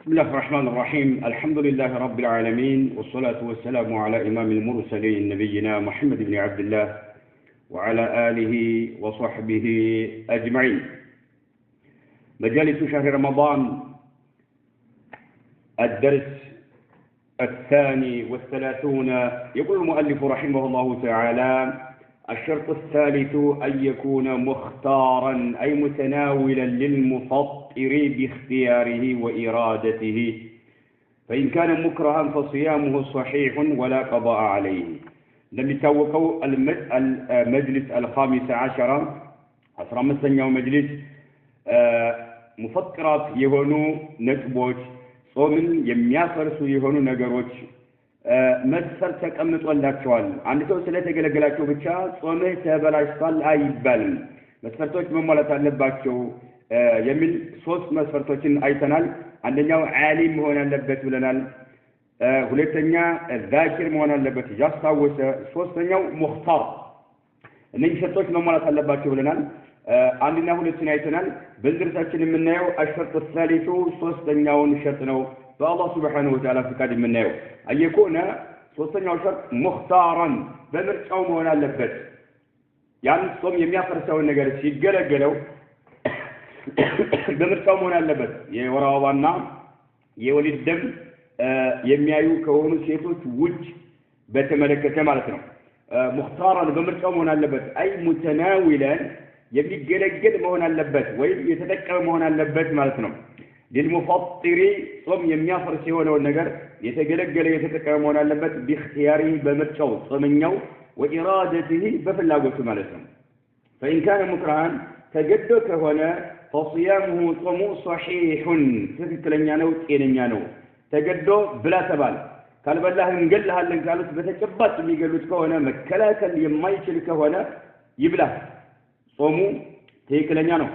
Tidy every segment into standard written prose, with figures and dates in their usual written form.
بسم الله الرحمن الرحيم الحمد لله رب العالمين والصلاة والسلام على إمام المرسلين نبينا محمد بن عبد الله وعلى آله وصحبه أجمعين. مجالس شهر رمضان الدرس 32 يقول المؤلف رحمه الله تعالى: الشرط الثالث أن يكون مختارا أي متناولا للمفطر باختياره وإرادته، فإن كان مكرها فصيامه صحيح ولا قضاء عليه. لم يتوقوا المجلس الخامس عشر 15ኛው مجلس مفطرات يهونو نتبوች ጾምን የሚያፈርሱ የሆኑ ነገሮች መስፈርት ተቀምጦላቸዋል። አንድ ሰው ስለተገለገላቸው ብቻ ጾምህ ተበላሽቷል አይባልም። መስፈርቶች መሟላት አለባቸው የሚል ሶስት መስፈርቶችን አይተናል። አንደኛው ዓሊም መሆን አለበት ብለናል። ሁለተኛ ዛኪር መሆን አለበት ያስታወሰ። ሶስተኛው ሙኽታር። እነዚህ ሸርጦች መሟላት አለባቸው ብለናል። አንድና ሁለቱን አይተናል። በዝርዝራችን የምናየው አሽርጥ الثالث ሶስተኛውን ሸርጥ ነው። በአላህ Subhanahu Wa Ta'ala ፍቃድ የምናየው አየኮነ ሶስተኛው ሸርጥ ሙኽታራን በምርጫው መሆን አለበት። ያን ጾም የሚያፈርሰውን ነገር ሲገለገለው በምርጫው መሆን አለበት። የወር አበባና የወሊድ ደም የሚያዩ ከሆኑ ሴቶች ውጭ በተመለከተ ማለት ነው። ሙኽታራን በምርጫው መሆን አለበት። አይ ሙተናዊላን የሚገለገል መሆን አለበት ወይም የተጠቀመ መሆን አለበት ማለት ነው። للمفطر ጾም የሚያፈርስ የሆነውን ነገር የተገለገለ የተጠቀመ መሆን አለበት። باختياره በምርጫው ጾመኛው وإرادته በፍላጎቱ ማለት ነው። فإن كان مكرها ተገዶ ከሆነ فصيامه ጾሙ صحيح ትክክለኛ ነው ጤነኛ ነው። ተገዶ ብላ ተባለ ካልበላህ እንገልሃለን ካሉት በተጨባጭ የሚገሉት ከሆነ መከላከል የማይችል ከሆነ ይብላ ጾሙ ትክክለኛ ነው።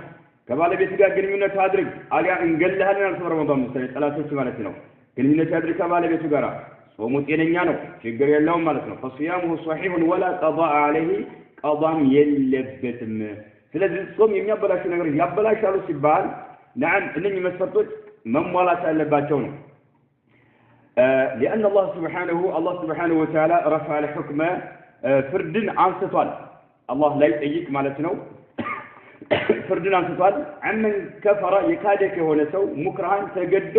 ከባለቤት ጋር ግንኙነት አድርግ አሊያ እንገልሃለን አልተወ ረመዳን መሰለኝ ጠላቶች ማለት ነው። ግንኙነት አድርግ ከባለቤቱ ጋር ጾሙ ጤነኛ ነው ችግር የለውም ማለት ነው። فصيامه صحيح ولا قضاء عليه قضاء የለበትም። ስለዚህ ጾም የሚያበላሹ ነገር ያበላሻሉ ሲባል نعم እነኚህ መስፈርቶች መሟላት አለባቸው ነው። لأن الله سبحانه وتعالى رفع الحكم ፍርድን አንስቷል። አላህ ላይ ጠይቅ ማለት ነው። ፍርድን አንስቷል። አመን ከፈረ የካደ ከሆነ ሰው ሙክራን ተገዶ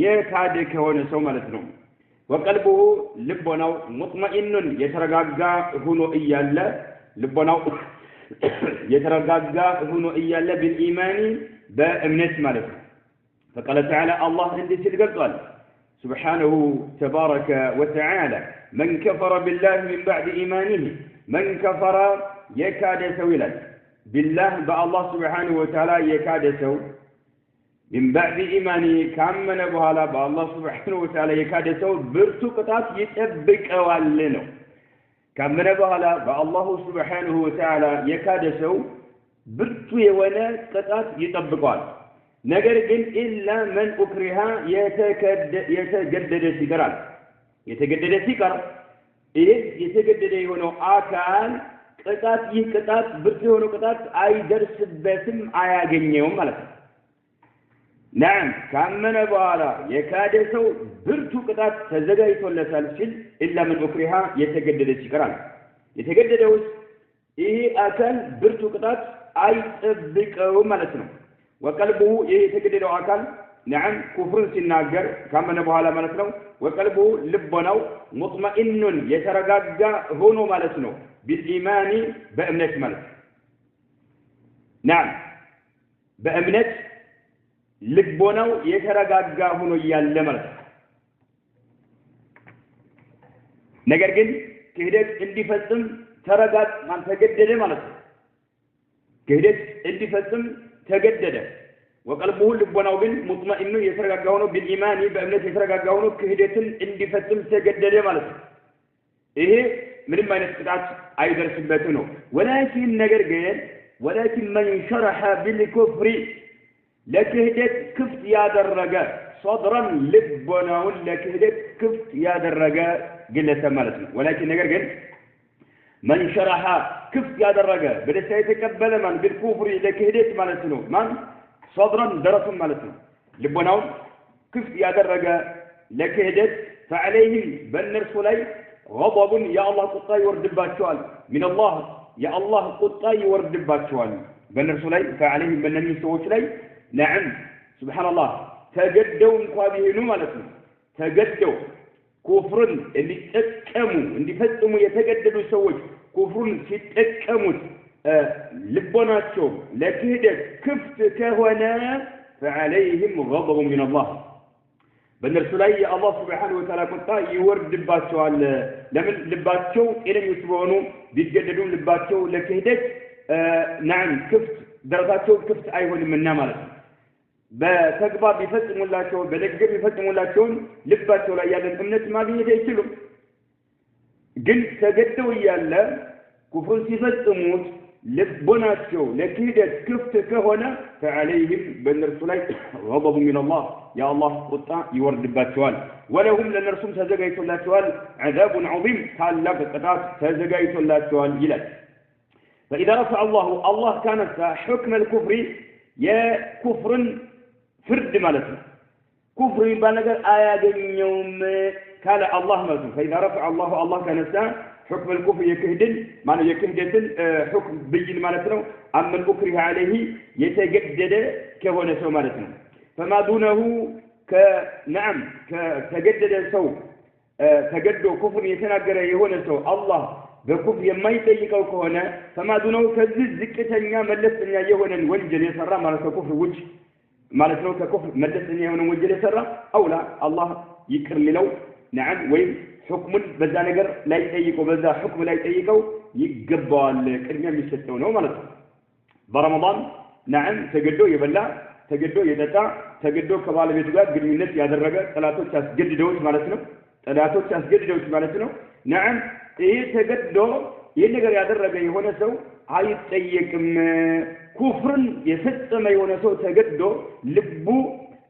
የካደ ከሆነ ሰው ማለት ነው። ወቀልቡሁ ልቦናው ሙጥመኢኑን የተረጋጋ ሆኖ እያለ ልቦናው የተረጋጋ ሆኖ እያለ بالإيمان በእምነት ማለት ነው። فقال تعالى الله እንዲህ ሲል ገልጿል سبحانه تبارك وتعالى من كفر بالله من بعد إيمانه من كفر يكاد سويلا بالله بالله سبحانه وتعالى يكاد سو من بعد إيمانه كمن بهالا بالله سبحانه وتعالى يكاد سو برتو قطات يطبق والنو كمن بهالا بالله سبحانه وتعالى يكاد سو برتو የሆነ قطات يطبقዋል። ነገር ግን إلا من أكره የተገደደ ሲቀራል የተገደደ ሲቀር ይሄ የተገደደ የሆነው አካል ቅጣት ይህ ቅጣት ብርቱ የሆነው ቅጣት አይደርስበትም አያገኘውም ማለት ነው። نعم ካመነ በኋላ የካደ ሰው ብርቱ ቅጣት ተዘጋጅቶለታል ሲል إلا من أكره የተገደደ ሲቀራል የተገደደው ይሄ አካል ብርቱ ቅጣት አይጠብቀውም ማለት ነው። وقلبه ይሄ የተገደደው አካል نعم كفر ሲናገር ካመነ በኋላ ማለት ነው። وقلبه ልቦናው مطمئن የተረጋጋ ሆኖ ማለት ነው። بالإيمان በእምነት ማለት نعم በእምነት ልቦናው የተረጋጋ ሆኖ ያለ ማለት ነው። ነገር ግን ክህደት እንዲፈጽም ተገደደ ማለት ነው። ክህደት እንዲፈጽም ተገደደ። وقلبه ልቦናው ግን مطمئن የተረጋጋ ሆኖ بالإيمان በእምነት የተረጋጋ ሆኖ ክህደትን እንዲፈጽም ተገደደ ማለት ነው። ይሄ ምንም አይነት ቅጣት አይደርስበትም ነው። ولكن ነገር ግን ولكن من شرح بالكفر ለክህደት ክፍት ያደረገ صدرا ልቦናውን ለክህደት ክፍት ያደረገ ግለሰብ ማለት ነው። ولكن ነገር ግን من شرح ክፍት ያደረገ በደስታ የተቀበለ ማን بالكفر ለክህደት ማለት ነው። ማን صدرا درسهم ማለት ነው። ልቦናውን ክፍት ያደረገ ለክህደት فعليهم በእነርሱ ላይ غضب يا الله ቁጣ ይወርድባቸዋል من الله يا الله ቁጣ ይወርድባቸዋል በእነርሱ ላይ فعليهم በእነዚህ ሰዎች ላይ نعم سبحان الله ተገደው እንኳን ቢሆኑ ማለት ነው ተገደው ኩፍርን እንዲጠቀሙ እንዲፈጽሙ የተገደዱ ሰዎች ኩፍርን ሲጠቀሙት ልቦናቸው ለክህደት ክፍት ከሆነ فعليهم غضب من الله በእነርሱ ላይ የአላህ Subhanahu Wa Ta'ala ቁጣ ይወርድባቸዋል ለምን ልባቸው ጤነኞች ቢሆኑ ቢገደዱ ልባቸው ለክህደት نعم ክፍት ደረታቸው ክፍት አይሆንምና ማለት ነው በተግባር ቢፈጽሙላቸው በደግም ቢፈጽሙላቸው ልባቸው ላይ ያለን እምነት ማግኘት አይችሉም ግን ተገደው ያለ ኩፍር ሲፈጽሙት ልቦናቸው ለክህደት ክፍት ከሆነ فعليهم በእነርሱ ላይ غضب من الله يا الله ቁጣ ይወርድባቸዋል ولهم ለነርሱም ተዘጋጅቶላቸዋል عذاب عظيم ታላቅ ቅጣት ተዘጋጅቶላቸዋል ይላል فإذا رفع الله كان حكم الكفر የኩፍርን ፍርድ ማለት ነው ኩፍር የሚባል ነገር አያገኘውም ካለ አላህ ማለት ነው فإذا رفع الله كان حكم الكفر يكهدن معنى يكهدن حكم بين مالتنا أما الأكره عليه يتجدد كهون سو مالتنا فما دونه نعم كتجدد سو تجدد كفر يتناقر يهون سو الله بكفر يما يتيقوا كهونه فما دونه كذل زكتنيا ملتنيا يهون وجل يسرى مالتنا كفر وجه مالتنا ككفر ملتنيا يهون وجل يسرى أو لا الله يكر لو نعم وين حكم بذا ነገር ላይ ጠይቀው በዛ حكم ላይ ጠይቀው ይገባዋል ቅድሚያ የሚሰጠው ነው ማለት ነው በረመዳን نعم ተገዶ የበላ ተገዶ የጠጣ ተገዶ ከባለቤቱ ጋር ግንኙነት ያደረገ ጠላቶች አስገድደውት ማለት ነው نعم ይሄ ተገዶ ይሄ ነገር ያደረገ የሆነ ሰው አይጠየቅም ኩፍርን የፈጸመ የሆነ ሰው ተገዶ ልቡ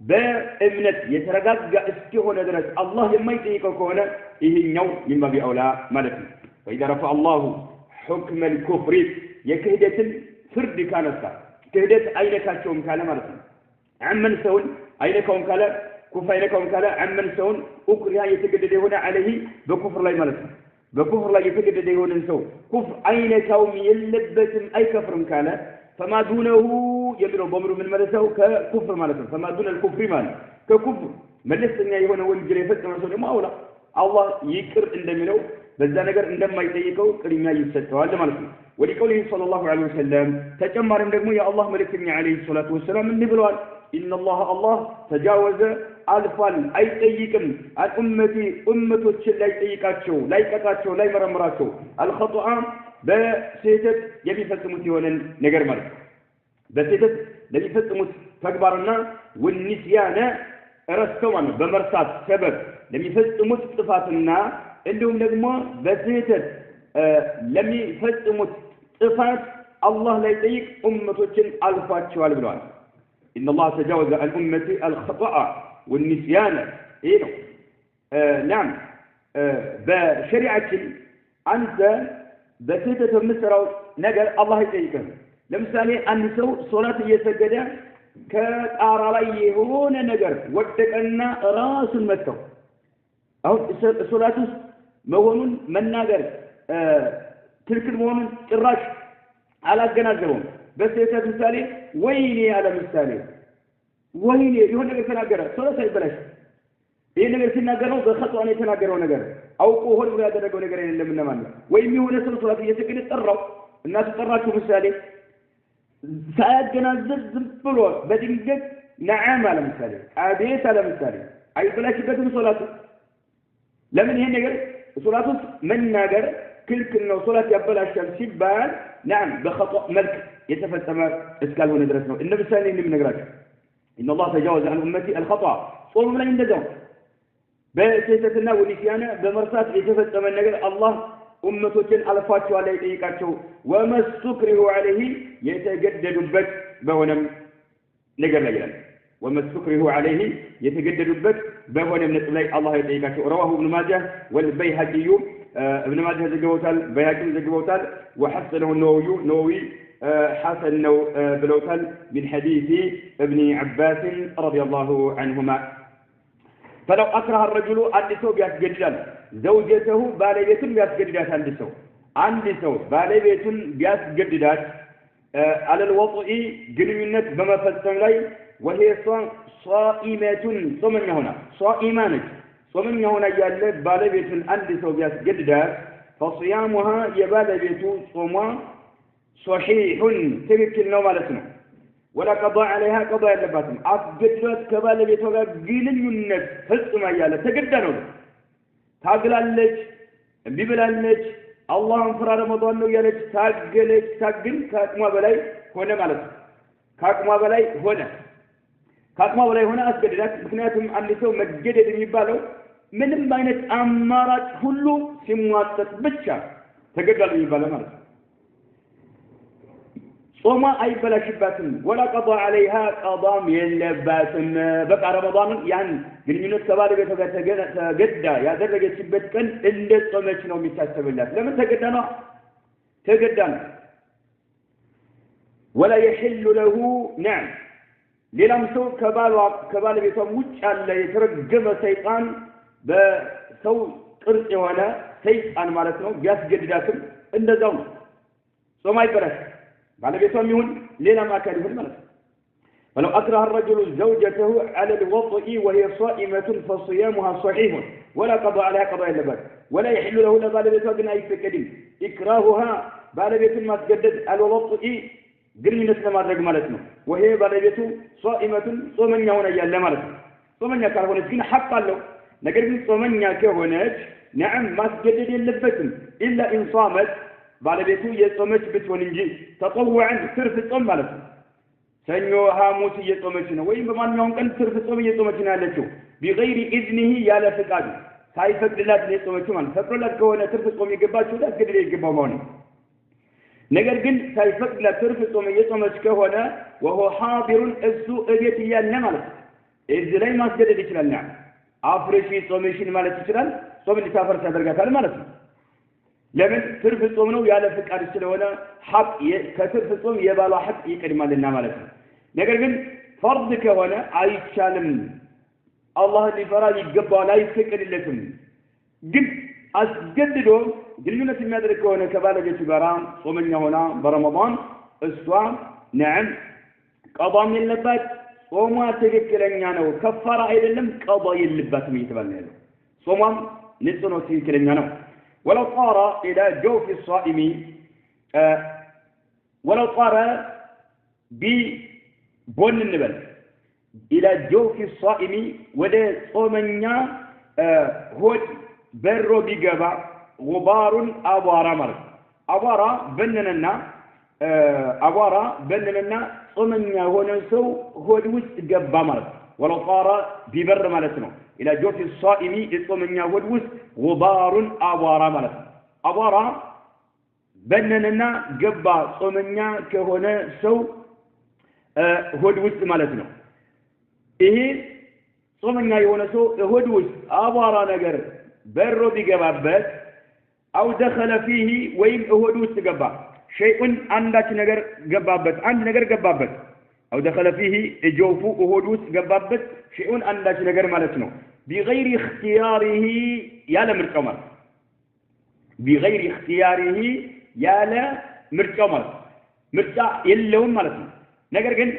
በእምነት የተረጋጋ እስኪሆነ ድረስ አላህ የማይጠይቀው ከሆነ ይሄኛው ይማቢ አውላ ማለት ነው وإذا رفع الله حكم الكفر የክህደትን ፍርድ ካነሳ ክህደት አይነካቸውም ካለ ማለት ነው አመን ሰውን አይነካውም ካለ ኩፍ አይነካውም ካለ አመን ሰውን ኡክሪያ የተገደደ የሆነ عليه በኩፍር ላይ ማለት ነው በኩፍር ላይ የተገደደ የሆነ ሰው ኩፍር አይነካውም የለበትም አይከፍርም ካለ فما دونه يمرو بمرو من ملسه ككفر مالته فما دون الكفر مال ككفر ملسنيا يهون ወንጀል የፈጸመ ሰው ደግሞ አውላ አላህ ይቅር እንደሚለው በዛ ነገር እንደማይጠይቀው ቅድሚያ ይሰጠዋል ማለት ነው ወዲቀውሊ ሰለላሁ ዐለይሂ ወሰለም ተጨማሪም ደግሞ የአላህ መልእክተኛ ዐለይሂ ሰላቱ ወሰለም እንዲህ ብለዋል ان الله ተጃወዘ አልፋል አይጠይቅም አልኡመቲ ኡመቶችን ላይ ጠይቃቸው ላይ ቀጣቸው ላይ መረምራቸው አልخطأ በስህተት የሚፈጽሙት የሆነን ነገር ማለት በስህተት ለሚፈጽሙት ተግባርና ወንሲያነ ረስተው ማለት በመርሳት ሰበብ ለሚፈጽሙት ጥፋትና እንዲሁም ደግሞ በስህተት ለሚፈጽሙት ጥፋት አላህ ላይ ጠይቅ ኡመቶችን አልፋቸዋል ብለዋል ان الله تجاوز عن امتي الخطأ والنسيان ايه نعم بشريعه انت በስህተት የምትሰራው ነገር አላህ ይጠይቃል ለምሳሌ አንድ ሰው ሶላት እየሰገደ ከጣራ ላይ የሆነ ነገር ወደቀና ራሱን መተው አሁን ሶላት ውስጥ መሆኑን መናገር ትክክል መሆኑን ጭራሽ አላገናዘበውም በስህተት ምሳሌ ወይኔ ያለ ምሳሌ ወይኔ የሆነ ነገር ተናገረ ሶላት አይበላሽ ይሄ ነገር ሲናገረው በخطأ ነው የተናገረው ነገር አውቆ ሆኖ ያደረገው ነገር አይደለም እና ማለት ወይም የሆነ ሰው ሶላት እየሰገደ ጠራው እና ተጠራችሁ ምሳሌ ሳያገናዘብ ዝም ብሎ በድንገት ነዓም አለ ምሳሌ አቤት አለ ምሳሌ አይበላሽበትም ሶላቱ ለምን ይሄ ነገር ሶላቱ መናገር ክልክል ነው ሶላት ያበላሻል ሲባል نعم بخطأ መልክ የተፈጸመ እስካልሆነ ድረስ ነው እንደ ምሳሌ እንደምነግራችሁ ان الله تجاوز عن امتي الخطأ ጾም ላይ እንደዛው በስህተትና ወንሲያነ በመርሳት የተፈጸመ ነገር አላህ ኡመቶችን አልፋቸዋል ላይ ጠይቃቸው ወመስክሪሁ عليه የተገደዱበት በሆነም ነገር ላይ ይላል ወመስክሪሁ عليه የተገደዱበት በሆነም ነጥብ ላይ አላህ ይጠይቃቸው رواه ابن ماجه والبيهقي ابن ماجه ዘግበውታል በያቂም ዘግበውታል وحسنه النووي حسن بلوتال من حديث ابن عباس رضي الله عنهما فلو أكره الرجل عند سو بيسجدان زوجته بالبيت بيسجدات عند سو بالبيت بيسجدات على الوضع جنينة بما فسر لي وهي صائمة صمن هنا صائمة صمن هنا يالله بالبيت عند سو بيسجدات فصيامها يبالبيت صوما صحيح تذكر نوم على سنة ولا قضاء عليها قضاء اللباتم أفجدت كبالبيت وقال جنينة فسما يالله تقدنوا ታግላለች ቢብላለች አላህን ፍራ ረመዳን ነው ያለች ታገለች ታግል ከአቅሟ በላይ ሆነ ማለት ነው ከአቅሟ በላይ ሆነ አስገድዳት ምክንያቱም አንድ ሰው መገደድ የሚባለው ምንም አይነት አማራጭ ሁሉ ሲሟጠጥ ብቻ ተገደል የሚባለው ማለት ነው ጾማ አይበላሽባትም ولا قضاء عليها قضاء የለባትም በቃ ረመዳን ያን ግንኙነት ከባለቤቷ ጋር ተገዳ ያደረገችበት ቀን እንደ ጾመች ነው የሚታሰብላት ለምን ተገዳ ነው ولا يحل له نعم ሌላም ሰው ከባለቤቷ ውጭ ያለ የተረገመ ሰይጣን በሰው ቅርጽ የሆነ ሰይጣን ማለት ነው ቢያስገድዳትም እንደዛው ነው ጾም አይበላሽም ባለቤቷም ይሁን ሌላም አካል ይሁን ማለት ነው ولو أكره الرجل زوجته على الوضع وهي صائمة فصيامها صحيح ولا قضاء عليها قضاء اللبات ولا يحل له لبالبيتها بن أي فكرين إكراهها بالبيت ما تجدد على الوضع قرينة لما درق مالتنا وهي بالبيت صائمة صومنيا هنا يالا مالتنا صومنيا كهونت فينا حقا له نقول صومنيا كهونت نعم ما تجدد اللبتن إلا إن صامت ባለቤቱ የጾመች ብትሆን እንጂ ተጠዋዕን ትርፍ ጾም ማለት ነው ሰኞ ሐሙስ እየጾመች ነው ወይም በማንኛውም ቀን ትርፍ ጾም እየጾመች ነው ያለችው بغير اذنه ያለ ፍቃዱ ሳይፈቅድላት ነው የጾመችው ማለት ፈቅዶላት ከሆነ ትርፍ ጾም ይገባችሁ ለግድ ይገባው ማለት ነገር ግን ሳይፈቅድላት ትርፍ ጾም እየጾመች ከሆነ وهو حاضر እሱ እቤት እያለ ማለት ነው እዚህ ላይ ማስገደድ ይችላል ነው አፍርሺ ጾምሽን ማለት ይችላል ጾም ሊታፈርስ ያደርጋታል ማለት ነው ለምን ትርፍ ጾም ነው ያለ ፍቃድ ስለሆነ ሐቅ ከትርፍ ጾም የባሏ ሐቅ ይቀድማልና ማለት ነው ነገር ግን ፈርድ ከሆነ አይቻልም አላህ ሊፈራ ይገባዋል አይፈቀድለትም ግን አስገድዶ ግንኙነት የሚያደርግ ከሆነ ከባለቤቱ ጋር ጾመኛ ሆና በረመዳን እሷ ነዓም ቀዷም የለባት ጾሟ ትክክለኛ ነው ከፋራ አይደለም ቀዷ የለባትም እየተባለ ያለው ጾሟም ንጹህ ነው ትክክለኛ ነው ولو طار إلى جوف الصائم ولو طار ببن النبل إلى جوف الصائم وده صومنيا هود برو بيجابا غبار أبوارا مر أبوارا بننا صومنيا هونسو هود وست جبا مر ولو طار ببر مالتنا إلى جوف الصائم الصومنيا هود وست غبار أبوارا مالت أبوارا بننا جبا صومنيا كهونا سو هود وست مالتنا إيه صومنيا يهونا سو هود وست أبوارا نجر برو بجبابات أو دخل فيه وين هود وست جبا شيء عندك نجر جبابات عند نجر جبابات أو دخل فيه جوفو هود وست جبابات شيء عندك نجر مالتنا بغير اختياره يالا مرقمر بغير اختياره يالا مرقمر مرقا يلهم مالتنا نقر كن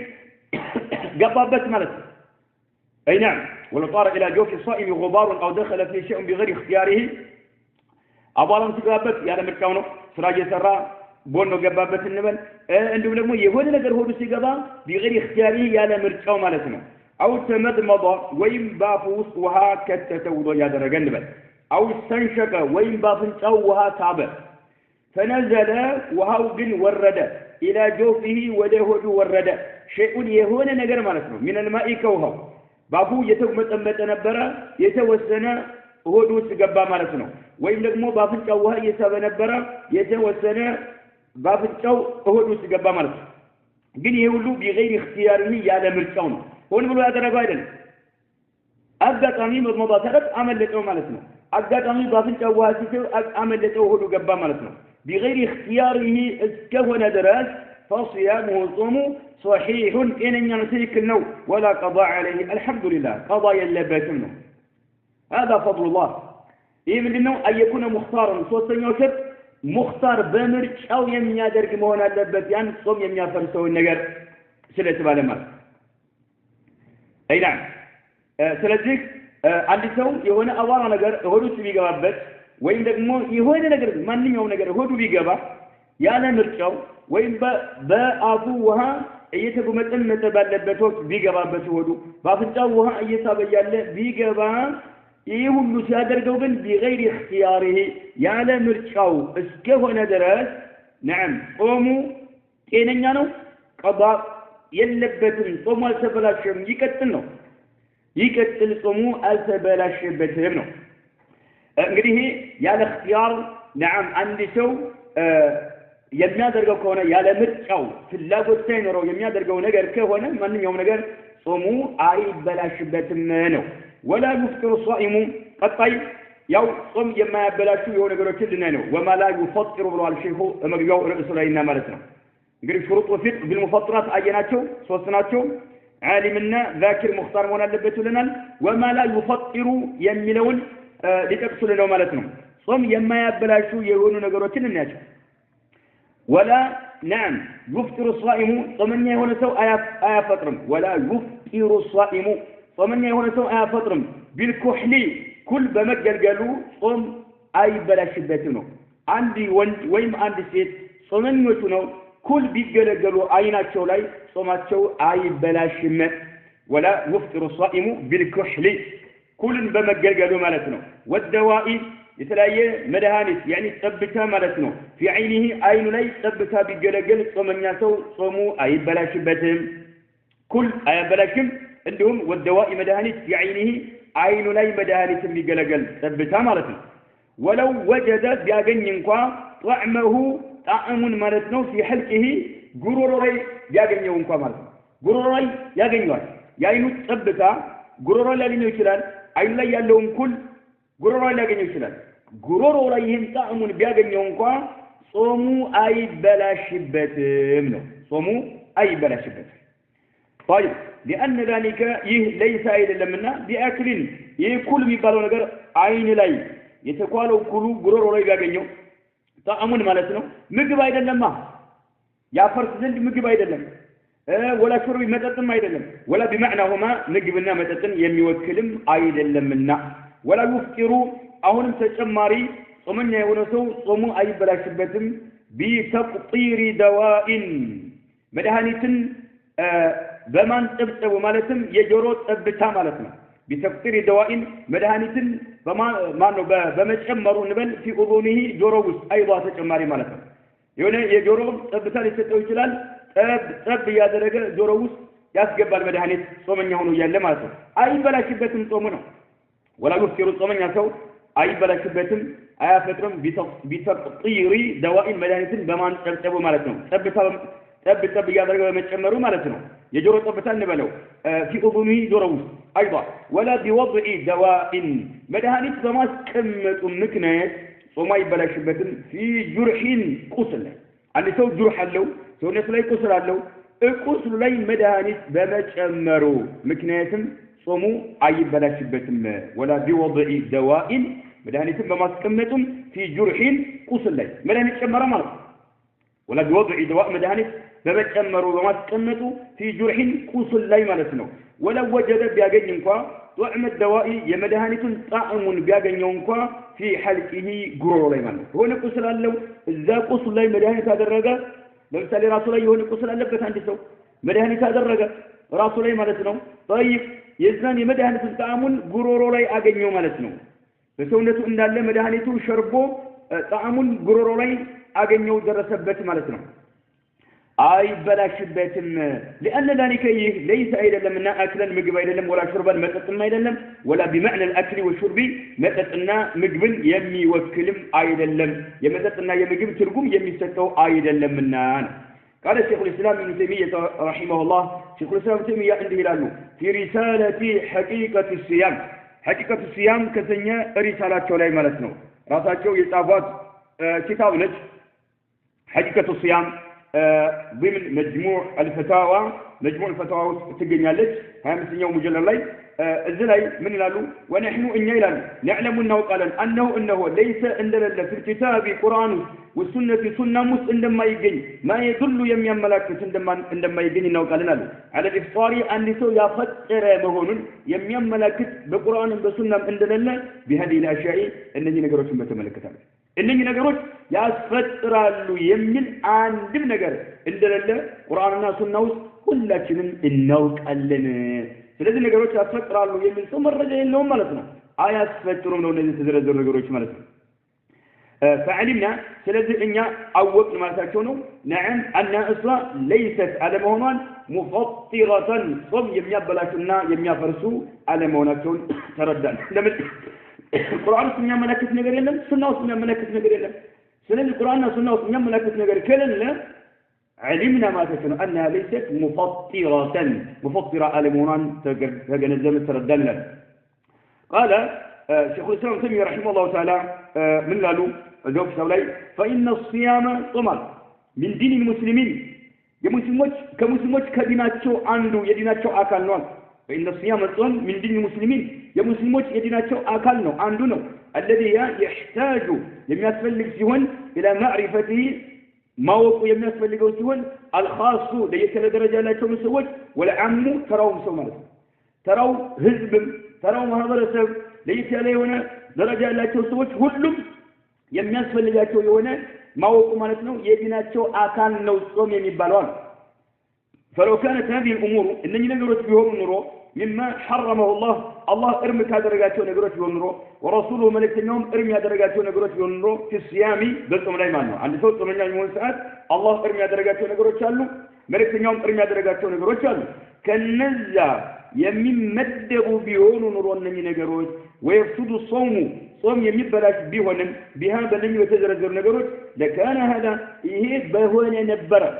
قبابت مالتنا أي نعم ولو طار إلى جوف الصائم غبار أو دخل في شيء بغير اختياره أبالا متقابت يالا مرقمر سراجة سرا بونو قبابت النبل عندهم لهم يهود نقر هو بسيقبا بغير اختياره يالا مرقمر مالتنا أو تمضمض وين بافوس وها كتتوض يا درجنبل أو استنشق وين بافنشو وها تعبر فنزل وها وقن ورد إلى جوفه ودهود ورد شيء يهون نجر مالتنا من الماء كوها بافو يتومت نبرة يتوسنا هدوس جبا مالتنا وين لقمو بافنشو وها يساب نبرة يتوسنا بافنشو هدوس جبا مالتنا جن يقولوا بغير اختياره يا لمرتون هون بلو هذا رايدن أقدامي مضمضات عمل لتو مالتنا أقدامي بافن جواسيته عمل لتو هدو جبا مالتنا بغير اختياره اسكهنا دراس فصيامه صومه صحيح إن ينسلك النوم ولا قضاء عليه الحمد لله قضاء اللباتنا هذا فضل الله ይህ ምንድነው አየኩነ ሙኽታርን ሶስተኛው ሸርጥ ሙኽታር በምርጫው የሚያደርግ መሆን አለበት ያን ጾም የሚያፈርሰውን ነገር ስለተባለ ማለት አይና ስለዚህ አንድ ሰው የሆነ አዋራ ነገር ሆዱ ቢገባበት ወይም ደግሞ የሆነ ነገር ማንኛውም ነገር ሆዱ ቢገባ ያለ ምርጫው ወይም በአፉ ውሃ እየተጉመጠመጠ ባለበት ወቅት ቢገባበት ሆዱ በአፍንጫው ውሃ እየሳበ ያለ ቢገባ ይህ ሁሉ ሲያደርገው ግን بغير اختياره ያለ ምርጫው እስከሆነ ድረስ نعم ጾሙ ጤነኛ ነው ቀባ የለበትም ጾሙ አልተበላሸም ይቀጥል ነው ይቀጥል ጾሙ አልተበላሸበትም ነው እንግዲህ ያለ اختيار نعم አንድ ሰው የሚያደርገው ከሆነ ያለ ምርጫው ፍላጎት ሳይኖረው የሚያደርገው ነገር ከሆነ ማንኛውም ነገር ጾሙ አይበላሽበትም ነው ولا يفطر الصائم قطعي ያው ጾም የማያበላሹ የሆነ ነገሮችን ልናይ ነው وما لا يفطر ብለዋል ሼኹ መግቢያው ርዕሱ ላይና ማለት ነው እንግዲህ شروط الفطر بالمفطرات አየናቸው ሶስት ናቸው ዓሊምና ذاكر ሙኽታር መሆን አለበት ብለናል وما لا يفطر የሚለውን ሊጠቅሱልን ነው ማለት ነው ጾም የማያበላሹ የሆኑ ነገሮችን እናያቸው ولا نعم يفطر الصائم ጾመኛ የሆነ ሰው አያፈጥርም ولا يفطر الصائم ጾመኛ የሆነ ሰው አያፈጥርም ቢልኩህሊ ኩል በመገልገሉ ጾም አይበላሽበትም ነው አንድ ወንድ ወይም አንድ ሴት ጾመኞቹ ነው ኩል ቢገለገሉ አይናቸው ላይ ጾማቸው አይበላሽም ولا يفطر الصائم بالكحل ኩልን በመገልገሉ ማለት ነው والدواء የተለያየ መድኃኒት يعني ጠብታ ማለት ነው في عينه አይኑ ላይ ጠብታ ቢገለገል ጾመኛ ሰው ጾሙ አይበላሽበትም ኩል አይበላሽም እንደውም والدواء መድኃኒት في عينه አይኑ ላይ መድኃኒት ቢገለገል ጠብታ ማለት ነው ولو وجد ቢያገኝ እንኳን طعمه ጣዕሙን ማለት ነው في حلقه ጉሮሮ ላይ ቢያገኘው እንኳን ማለት ነው ጉሮሮ ላይ ያገኘዋል የአይኑ ጠብታ ጉሮሮ ላይ ሊኖር ይችላል አይኑ ላይ ያለውን ኩል ጉሮሮ ላይ ሊያገኘው ይችላል ጉሮሮ ላይ ይህን ጣዕሙን ቢያገኘው እንኳን ጾሙ አይበላሽበትም ነው ጾሙ አይበላሽበትም طيب لأن ذلك ليس أيضا لمنا بأكل يكل بيبالو نجار عين لاي يتقالو كلو غرور لاي بياغنيو طعمون مالتنا ምግብ አይደለም ያፈርስ ዘንድ ምግብ አይደለም ولا شرب መጠጥም አይደለም ولا بمعناهما ምግብና መጠጥን የሚወክልም አይደለምና ولا يفطر አሁንም ተጨማሪ ጾመኛ የሆነ ሰው ጾሙ አይበላሽበትም بتقطير دواء መድኃኒትን በማን ጥብጥቡ ማለትም የጆሮ ጠብታ ማለት ነው بتقطير دواء መድኃኒትን በማን ነው በመጨመሩ እንበል في اذنه ጆሮ ውስጥ አይባ ተጨማሪ ማለት ነው የሆነ የጆሮ ጠብታ ሊሰጠው ይችላል ጠብ ያደረገ ጆሮ ውስጥ ያስገባል መድኃኒት ጾመኛ ሆኖ ያለ ማለት ነው አይበላሽበትም ጾሙ ነው ولا يفطر ጾመኛ ሰው አይበላሽበትም አያፈጥርም بتقطير دواء መድኃኒትን በማን ጠብጥቡ ማለት ነው ጠብ ያደረገ በመጨመሩ ማለት ነው የጆሮ ጠብታ እንበለው في اذنه ጆሮ ውስጥ አይባ ولا بوضع دواء መድኃኒት በማስቀመጡ ምክንያት ጾሙ አይበላሽበትም في جرح ቁስል አንድ ሰው ጁርህ አለው ሰውነቱ ላይ ቁስል አለው ቁስሉ ላይ መድኃኒት በመጨመሩ ምክንያቱም ጾሙ አይበላሽበትም ولا بوضع دواء መድኃኒትን በማስቀመጡም في جرح ቁስል ላይ መድኃኒት ጨመረ ማለት ولا بوضع دواء መድኃኒት በመጨመሩ በማስቀመጡ في جرح ቁስል ላይ ማለት ነው ولو وجد ቢያገኝ እንኳን طعم الدواء የመድኃኒቱን ጣዕሙን ቢያገኘው እንኳን في حلقه ጉሮሮ ላይ ማለት ሆነ ቁስል አለው እዛ ቁስል ላይ መድኃኒት አደረገ ለምሳሌ ራሱ ላይ የሆነ ቁስል አለበት አንድ ሰው መድኃኒት አደረገ ራሱ ላይ ማለት ነው طيب የዛን የመድኃኒቱን ጣዕሙን ጉሮሮ ላይ አገኘው ማለት ነው በሰውነቱ እንዳለ መድኃኒቱ ሸርቦ ጣዕሙን ጉሮሮ ላይ አገኘው ደረሰበት ማለት ነው አይበላሽበትም لأن ذلك ليس አይደለምና አክለን ምግብ አይደለም ولا شربا መጠጥም አይደለም ولا بمعنى الأكل والشرب መጠጥና ምግብን የሚወክልም አይደለም የመጠጥና የምግብ ትርጉም የሚሰጠው አይደለምና قال شيخ الإسلام ابن تيمية رحمه الله شيخ الإسلام ابن تيمية عنده يلالو في رسالة حقيقة الصيام حقيقة الصيام كسنيا رسالة ላይ ማለት ነው ራሳቸው የጻፏት ኪታብ ነች حقيقة الصيام ضمن مجموع الفتاوى تجنيالك هم سنيو مجلل لي الزلاي من لالو ونحن إن يلال نعلم أنه قال أنه ليس عندنا في الكتاب قرآن والسنة سنة مس عندما يجي ما يدل يم ملاك عندما يجي إنه قال لنا على الإفطار أن لسوا يفتر مهون يم ملاك بقرآن بسنة عندنا بهذه الأشياء إنني نقرأ ثم تملكتها إنني نقرأ يفتر له يمين عن دم نقر عندنا قرآننا سنة كلنا إنه قال لنا ስለዚህ ነገሮች ያስፈጥራሉ የሚል ሰው መረጃ የለውም ማለት ነው አያስፈጥሩም ነው እነዚህ ተዘረዘሩ ነገሮች ማለት ነው فعلمنا ስለዚህ እኛ አወቅን ማለታቸው ነው نعم ان اصلا ليست على مهونان مفطرة صم የሚያበላሹና የሚያፈርሱ على መሆናቸውን ተረዳን ለምን ቁርአን ውስጥ የሚያመለክት ነገር የለም ሱና ውስጥ የሚያመለክት ነገር የለም ስለዚህ ቁርአንና ሱና ውስጥ የሚያመለክት ነገር ከሌለ علمنا ما تكون أنها ليست مفطرة على مونان تجنزم التردلل قال شيخ الإسلام تيمية رحمه الله تعالى من لالو الجواب سولي فإن الصيام طمر من دين المسلمين كمسلموش كديناتشو عنده يديناتشو أكلنون فإن الصيام الصوم من دين المسلمين يمسلموش يديناتشو أكلنو عنده الذي يحتاج لم يتفلق سيهن إلى معرفته ما وقوا يمسلقوا سيهن الخاص ليس درجة لا تمسوج ولا عمو تراهم سومالك تراو هزب تراو مهضرسب ليس عليه هنا درجة لا تمسوج كلهم يمسلقوا يهنا ما وقوا مالتنا يديناتشو أكان نو صوم يمبالون فلو كانت هذه الأمور إنني نقرأت بهم نرو مما حرمه الله ارمك هذا درجاته نقرأت بهم نرو ورسوله ملك اليوم ارمي هذا درجاته نقرأت بهم نرو في الصيام بلتم لا يمانو عند صوت من يوم ساعات الله ارمي هذا درجاته نقرأت شالو ملك اليوم ارمي هذا درجاته نقرأت شالو كالنزع يمين مدغ بيون نرو أنني نقرأت ويفسد الصوم صوم يمين بلاش بيهن بهذا لن يتزرزر نقرأت لكان هذا إيه بهون نبرة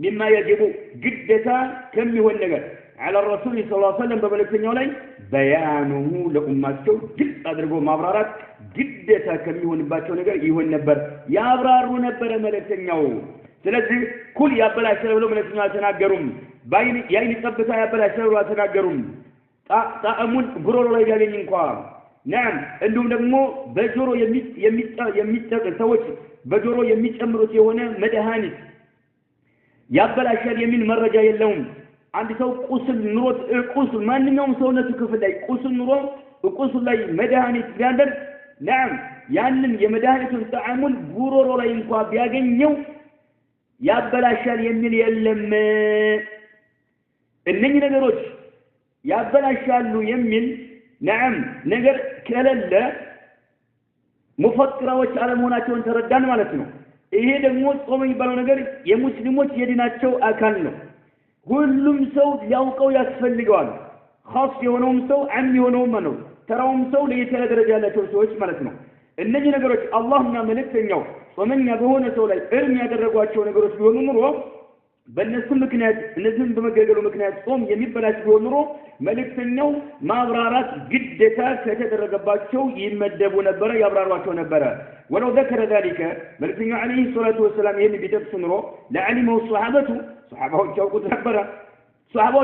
مما يجب جدتا كم هو النجار على الرسول صلى الله عليه وسلم ببلغتني علي بيانه لأمته جد أدركوا مبررات جدتا كم هو نباتو نجار يهو النبر يا أبرار نبر ملكتني سلسل كل يابلا شرب لهم ملكتني أتناقرهم باين يعني تبتا يابلا شرب أتناقرهم تأمون برور الله يجالين ينقام نعم عندهم نمو بجورو يميت سوش بجورو يميت أمرت يهونا مدهاني ያበላሻል የሚል መረጃ የለውም አንድ ሰው ቁስል ኑሮት ቁስል ማንኛውም ሰውነቱ ክፍል ላይ ቁስል ኑሮ ቁስል ላይ መድኃኒት ቢያደርግ نعم ያንን የመድኃኒቱን ተዓሙል ጉሮሮ ላይ እንኳን ቢያገኘው ያበላሻል የሚል የለም እነኚህ ነገሮች ያበላሻሉ የሚል نعم ነገር ከሌለ ሙፈጥራዎች አለመሆናቸውን ተረዳን ማለት ነው ይሄ ደግሞ ጾም የሚባለው ነገር የሙስሊሞች የዲናቸው አካል ነው ሁሉም ሰው ያውቀው ያስፈልገዋል خاص የሆነውም ሰው አም የሆነውም ነው ተራውም ሰው ለየተለ ደረጃ ያላቸው ሰዎች ማለት ነው እነዚህ ነገሮች አላህና መልእክተኛው ጾመኛ በሆነ ሰው ላይ እርም ያደረጓቸው ነገሮች ቢሆኑ ኑሮ በእነሱ ምክንያት እነዚህን በመገገሉ ምክንያት ጾም የሚበላሽ ቢሆን ኑሮ መልእክተኛው ማብራራት ግዴታ ከተደረገባቸው ይመደቡ ነበር ያብራሯቸው ነበር ولو ذكر ذلك መልእክተኛው عليه الصلاه والسلام ይሄን ቢጠቅስ ኑሮ لعلمه الصحابه صحابه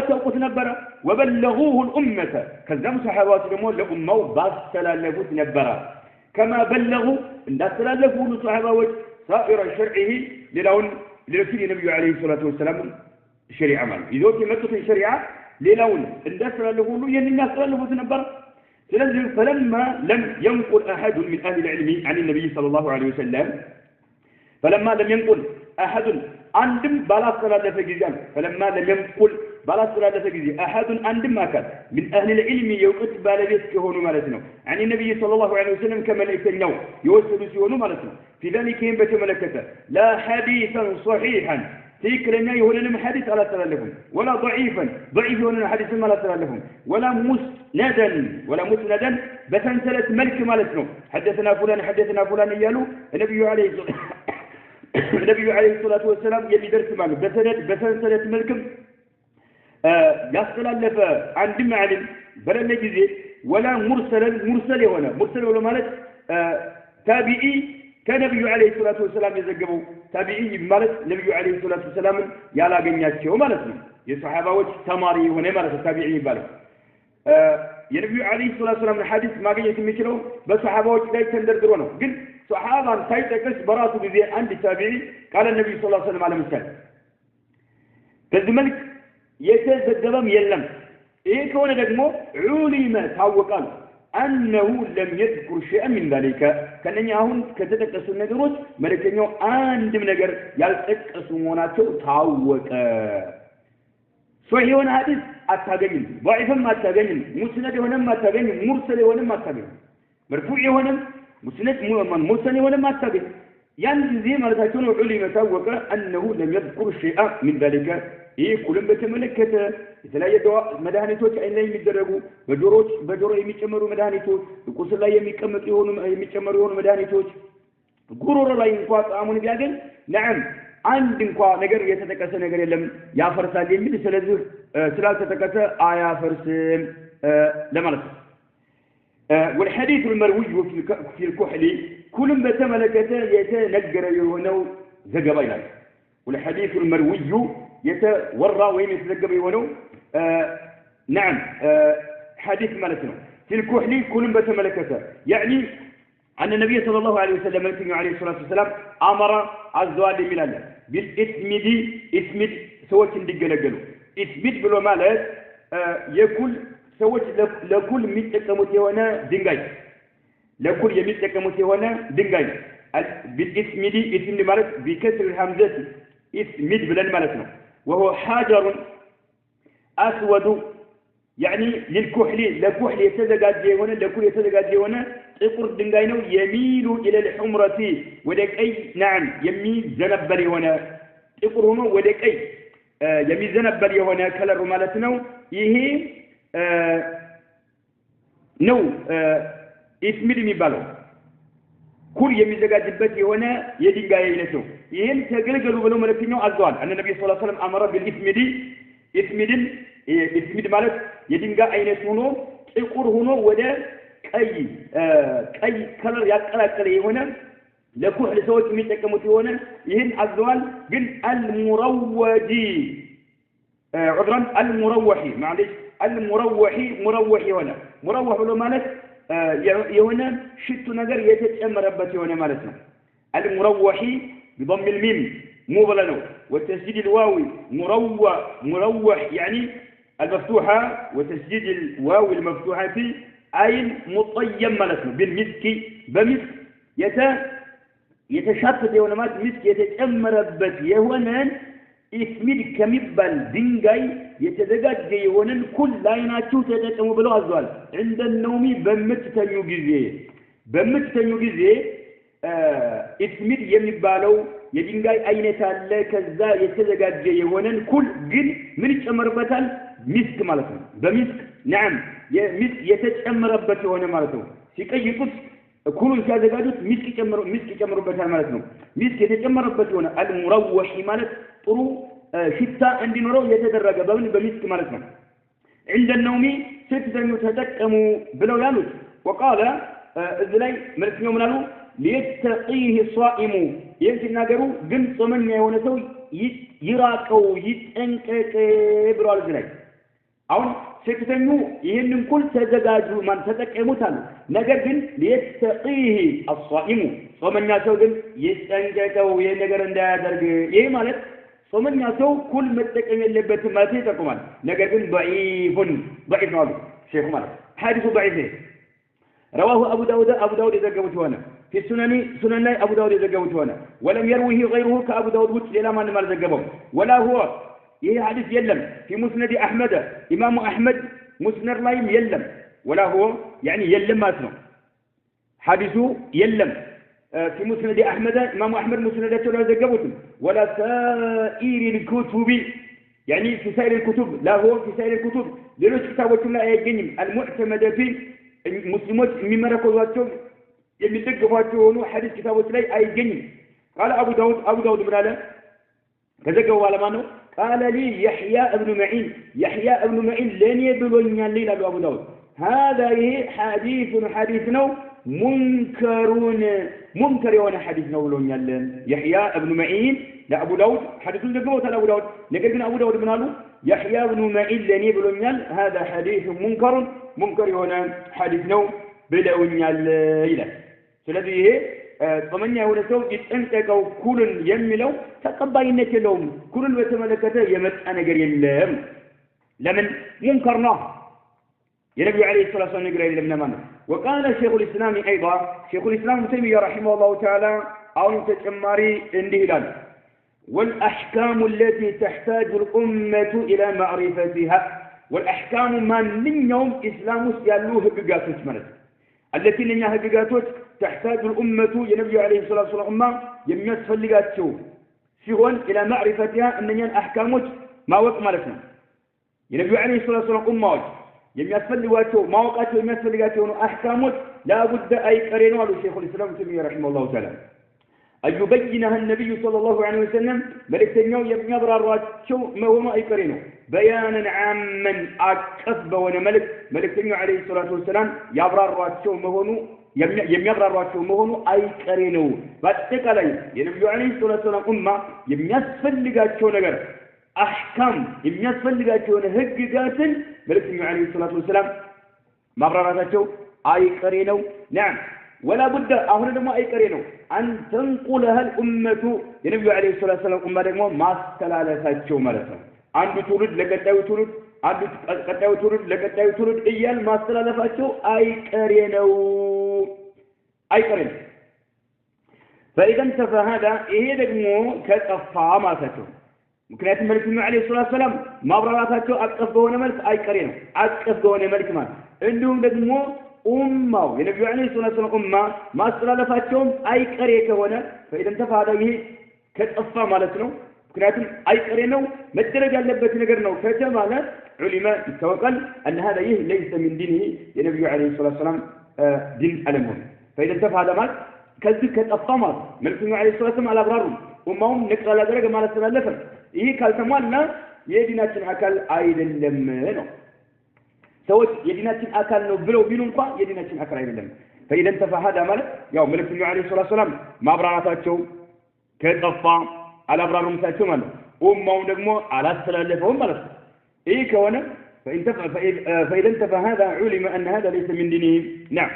ያውቁት ነበር وبلغوه الامه ከዛም صحابات ደግሞ ለኡማው ባስተላለፉት ነበር كما بلغوا እንዳስተላለፉ صحابዎች سائر شرعه ሌላውን لرسول النبي عليه الصلاة والسلام الشريعة ماله إذا كنت في الشريعة ليلون اندسر له ينمى له تنبر فلما لم ينقل أحد من أهل العلم عن النبي صلى الله عليه وسلم فلما لم ينقل أحد عندم بلا صلاة فجزان فلما لم ينقل بلا صلاة فجزان أحد عندم ما كان من أهل العلم يوقت بالبيت كهون مالتنا عن النبي صلى الله عليه وسلم كما ليتنيو يوصل سيهون مالتنا في ذلك ينبت ملكته لا حديثا صحيحا تيكرنا يهون حديث على تلالهم ولا ضعيفا ضعيف يهون حديث ما لا تلالهم ولا مسندا بسنسلة ملك مالتنا حدثنا فلان يالو النبي عليه الصلاة والسلام يلي درس ماله بسنسلة ملكم يصلالف عند معلم بلا نجزي ولا مرسل هنا مرسل ولا مالك تابعي كان النبي عليه الصلاة والسلام يزجبوا ታቢዒ ማለት ነብዩ አለይሂ ሰላቱ ሰላም ያላገኛቸው ማለት ነው የሱሐባዎች ተማሪ ሆነ ማለት ታቢዒ ይባላል የነብዩ አለይሂ ሰላቱ ሰላም ሐዲስ ማግኘት የሚችለው በሱሐባዎች ላይ ተንደርድሮ ነው ግን ሱሐባን ሳይጠቅስ በራሱ ጊዜ አንድ ታቢዒ ቃል ነብዩ ሰለላሁ ዐለይሂ ወሰለም አለምሳሌ በዚህ መልክ የተዘገበም የለም ይሄ ከሆነ ደግሞ ዑሊመ ታወቃል أنه لم يذكر شيئا من ذلك كان يهون كتتكسو النجروت ملكنيو عندم نجر يلتكسو موناتو تاوك صحيح هنا حديث أتاجين ضعيفا ما أتاجين مسند هنا ما أتاجين مرسل هنا ما أتاجين مرفوع هنا مسند مرسل هنا ما أتاجين يعني زي ما رتكون علم تاوك أنه لم يذكر شيئا من ذلك ይህ ኩልም በተመለከተ የተለያየ መድኃኒቶች አይን ላይ የሚደረጉ በጆሮ የሚጨመሩ መድኃኒቶች ቁስል ላይ የሚጨመሩ የሆኑ መድኃኒቶች ጉሮሮ ላይ እንኳን ጣሙን ቢያገኝ ነዓም አንድ እንኳን ነገር የተጠቀሰ ነገር የለም ያፈርሳል የሚል ስለዚህ ስላልተጠቀሰ አያፈርስም ለማለት ነው والحديث المروي في الكحل كلم በተመለከተ የተነገረ የሆነው ዘገባ ይላል والحديث المروي يتورى وين يتذكر يونو نعم حديث ملكنا في الكحل كل بتملكته يعني أن النبي صلى الله عليه وسلم عليه الصلاة والسلام أمر عز وجل بلال بالإسمد إسمد سوت دجلجلو إسمد بلو مالات يقول سوت لكل متكمت يوانا دنجاي لكل يمتكمت يوانا دنجاي بالإسمد إسمد مالات بكسر الهمزة إسمد بلال مالتنا وهو حجر أسود يعني للكحل لكحل يتزجاج هنا لكل يتزجاج هنا تقر دنجاينو يميل إلى الحمرة ولك أي نعم يميل زنبلي هنا تقر هنا ولك أي يميل زنبلي هنا كلا رمالتنا إيه نو اسمي ميبالو كل يميل زجاج بتي هنا يدنجاي ينسو ይሄን ተገልገሉ ብለው መልእክተኛው አዘዋል አን ነብዩ ሰለላሁ ዐለይሂ ወሰለም አመረ ኢስሚድ ማለት የድንጋይ አይነት ሆኖ ጥቁር ሆኖ ወደ ቀይ ከለር ያቀላቀለ የሆነ ለኩህል ሰዎች የሚጠቀሙት የሆነ ይሄን አዘዋል ግን አልሙረወጂ ዑድራን አልሙረወሂ ማለት ሙረወሂ የሆነ ሙረወህ ብሎ ማለት የሆነ ሽቱ ነገር የተጨመረበት የሆነ ማለት ነው المروح بضم الميم مو بلنو وتسجيل الواو مروح يعني المفتوحة وتسجيل الواو المفتوحة في عين مطيم ملسم بالمسك بمسك يتشفت يونمات مسك يتأمر بك يهونان اسمد كمبال دنجاي يتدقاج يهونان كل لايناتشو تتأمر بلو أزوال عند النوم بمتتنيو جزي ኢስሚድ የሚባለው የድንጋይ አይነት አለ ከዛ የተዘጋጀ የሆነን ኩል ግን ምን ይጨመርበታል ሚስክ ማለት ነው በሚስክ نعم የሚስክ የተጨመረበት የሆነ ማለት ነው ሲቀይጡት ኩሉን ሲያዘጋጁት ሚስክ ይጨምሩበታል ማለት ነው ሚስክ የተጨመረበት የሆነ አልሙረወሂ ማለት ጥሩ ሽታ እንዲኖረው የተደረገ በሚስክ ማለት ነው عند النوم ስትተኙ ተጠቀሙ ብለው ያሉት وقال እዚህ ላይ መልእክተኛው ምን አሉ ليتقيه الصائم ينتناغرو ግን ጾመኛ የሆነ ሰው ይራቀው ይጠንቀቅ ብሏል ዝላይ አሁን ስትተኙ ይሄንን ኩል ተዘጋጁ ማን ተጠቀሙታል ነገር ግን ليتقيه الصائم ጾመኛ ሰው ግን ይጠንቀቀው ይሄ ነገር እንዳያደርግ ይሄ ማለት ጾመኛ ሰው ኩል መጠቀም የለበትም ማለት ይጠቁማል ነገር ግን ضعيف ነው ሼኹ ማለት ሐዲሱ ضعيف رواه أبو داود يذكروا هنا في سنن أبو داود يذكروا هنا ولم يروه غيره كأبو داود ولا ما ذكرهم ولا هو إيه حديث يلم في مسند أحمد إمام أحمد مسند لا يلم ولا هو يعني يلم ما اسمه حديثه يلم في مسند أحمد إمام أحمد مسندته لا ذكرهم ولا سائر الكتب يعني في سائر الكتب لا هو في سائر الكتب ليش كتابه لا يجنم المعتمد في مسلمات የሚመረኮዟቸው የሚደግፏቸው ሆኖ ሐዲስ ኪታቦች ላይ አይገኝም قال ابو داود ምን አለ ከዘገበው ባለማ ነው قال لي يحيى ابن معين ለኔ ብሎኛል ይላል አቡ ዳውድ هذا حديث ነው ሙንከር የሆነ ሐዲስ ነው ብሎኛል يحيى ابن معين ለአቡ ዳውድ ሐዲሱን ደግሞ ተላቡ ዳውድ ነገር ግን አቡ ዳውድ ምን አሉ يحيى ابن معين ለኔ ብሎኛል هذا حديث ሙንከር የሆነ ሐዲስ ነው ብለውኛል ይላል ስለዚህ ይሄ ጾመኛ የሆነ ሰው ይጠንቀቀው ኩልን የሚለው ተቀባይነት የለውም ኩልን በተመለከተ የመጣ ነገር የለም ለምን ሙንከር ነው የነብዩ አለይሂ ሰላቱ ወሰለም ነገር አይደለም ማለት وقال شيخ الاسلام ايضا شيخ الاسلام ابن تيميه رحمه الله تعالى አሁን ተጨማሪ እንዲህ ይላል والاحكام التي تحتاج الامه الى معرفتها والاحكام من يوم اسلام ውስጥ ያሉ ህግጋቶች ማለት التي لنا ህግጋቶች تحتاج الامه የነብዩ አለይሂ ሰላቱ ወሰለም ኡማ የሚያስፈልጋቸው ሲሆን الى معرفتها እነኛን አህካሞች ማወቅ ማለት ነው የነብዩ አለይሂ ሰላቱ ወሰለም ኡማዎች የሚያስፈልጓቸው ማወቃቸው የሚያስፈልጋቸው ነው አህካሞች ላቡድ አይቀሬ ነው አሉ ሼኹል ኢስላም ተይሚያ ረሂመሁላሁ ተዓላ أيبينها النبي صلى الله عليه وسلم ملكتنيو يبررواቸው መሆኑ አይቀሬ ነው بيانا عاما አቀፍ በሆነ መልእክተኛው አለይሂ ሰላቱ ወሰለም ያብራሯቸው መሆኑ የሚያብራሯቸው መሆኑ አይቀሬ ነው በአጠቃላይ የነብዩ አለይሂ ሰላቱ ወሰለም ኡማ የሚያስፈልጋቸው ነገር አህካም የሚያስፈልጋቸው ህግጋትን መልእክተኛው አለይሂ ሰላቱ ወሰለም ማብራራታቸው አይቀሬ ነው نعم ولا بد አሁን ደግሞ አይቀሬ ነው أن تنقلها الأمة የነብዩ አለይሂ ሰላቱ ወሰለም ኡማ ደግሞ ማስተላለፋቸው ማለት ነው አንዱ ትውልድ ለቀጣዩ ትውልድ አንዱ ቀጣዩ ትውልድ ለቀጣዩ ትውልድ እያል ማስተላለፋቸው አይቀሬ ነው فإذا انتفى هذا ይሄ ደግሞ ከጠፋ ማለታቸው ምክንያቱም መልእክተኛው አለይሂ ሰላቱ ወሰለም ማብራራታቸው አቀፍ በሆነ መልክ አይቀሬ ነው አቀፍ በሆነ መልክ ማለት እንዲሁም ደግሞ ኡማው የነብዩ አለይሂ ሰላቱ ወሰለም ኡማ ማስተላለፋቸውም አይቀሬ ከሆነ فإذا انتفى هذا ይሄ ከጠፋ ማለት ነው ምክንያቱም አይቀሬ ነው መደረግ ያለበት ነገር ነው ከተባለ ዑለማ ይታወቃል ان هذا ይህ ليس من دينه የነብዩ አለይሂ ሰላቱ ወሰለም ዲን አለመሆኑ فإذا انتفى هذا ማለት ከዚህ ከጠፋ ማለት መልእክተኛው አለይሂ ሰላቱ ወሰለም አላብራሩም ኡማውም ንቅራ ያደረገ ማለት ስላለፈ ይሄ ካልተሟላ የዲናችን አካል አይደለም ነው ሰዎች የዲናችን አካል ነው ብለው ቢሉ እንኳን የዲናችን አካል አይደለም فإذا انتفى هذا ማለት ያው መልእክተኛው አለይሂ ሰላቱ ወሰለም ማብራራታቸው ከጠፋ አላብራሩም ታቸው ማለት ኡማው ደግሞ አላስተላለፈውም ማለት ነው ይሄ ከሆነ فإذا انتفى هذا علم أن هذا ليس من دينه نعم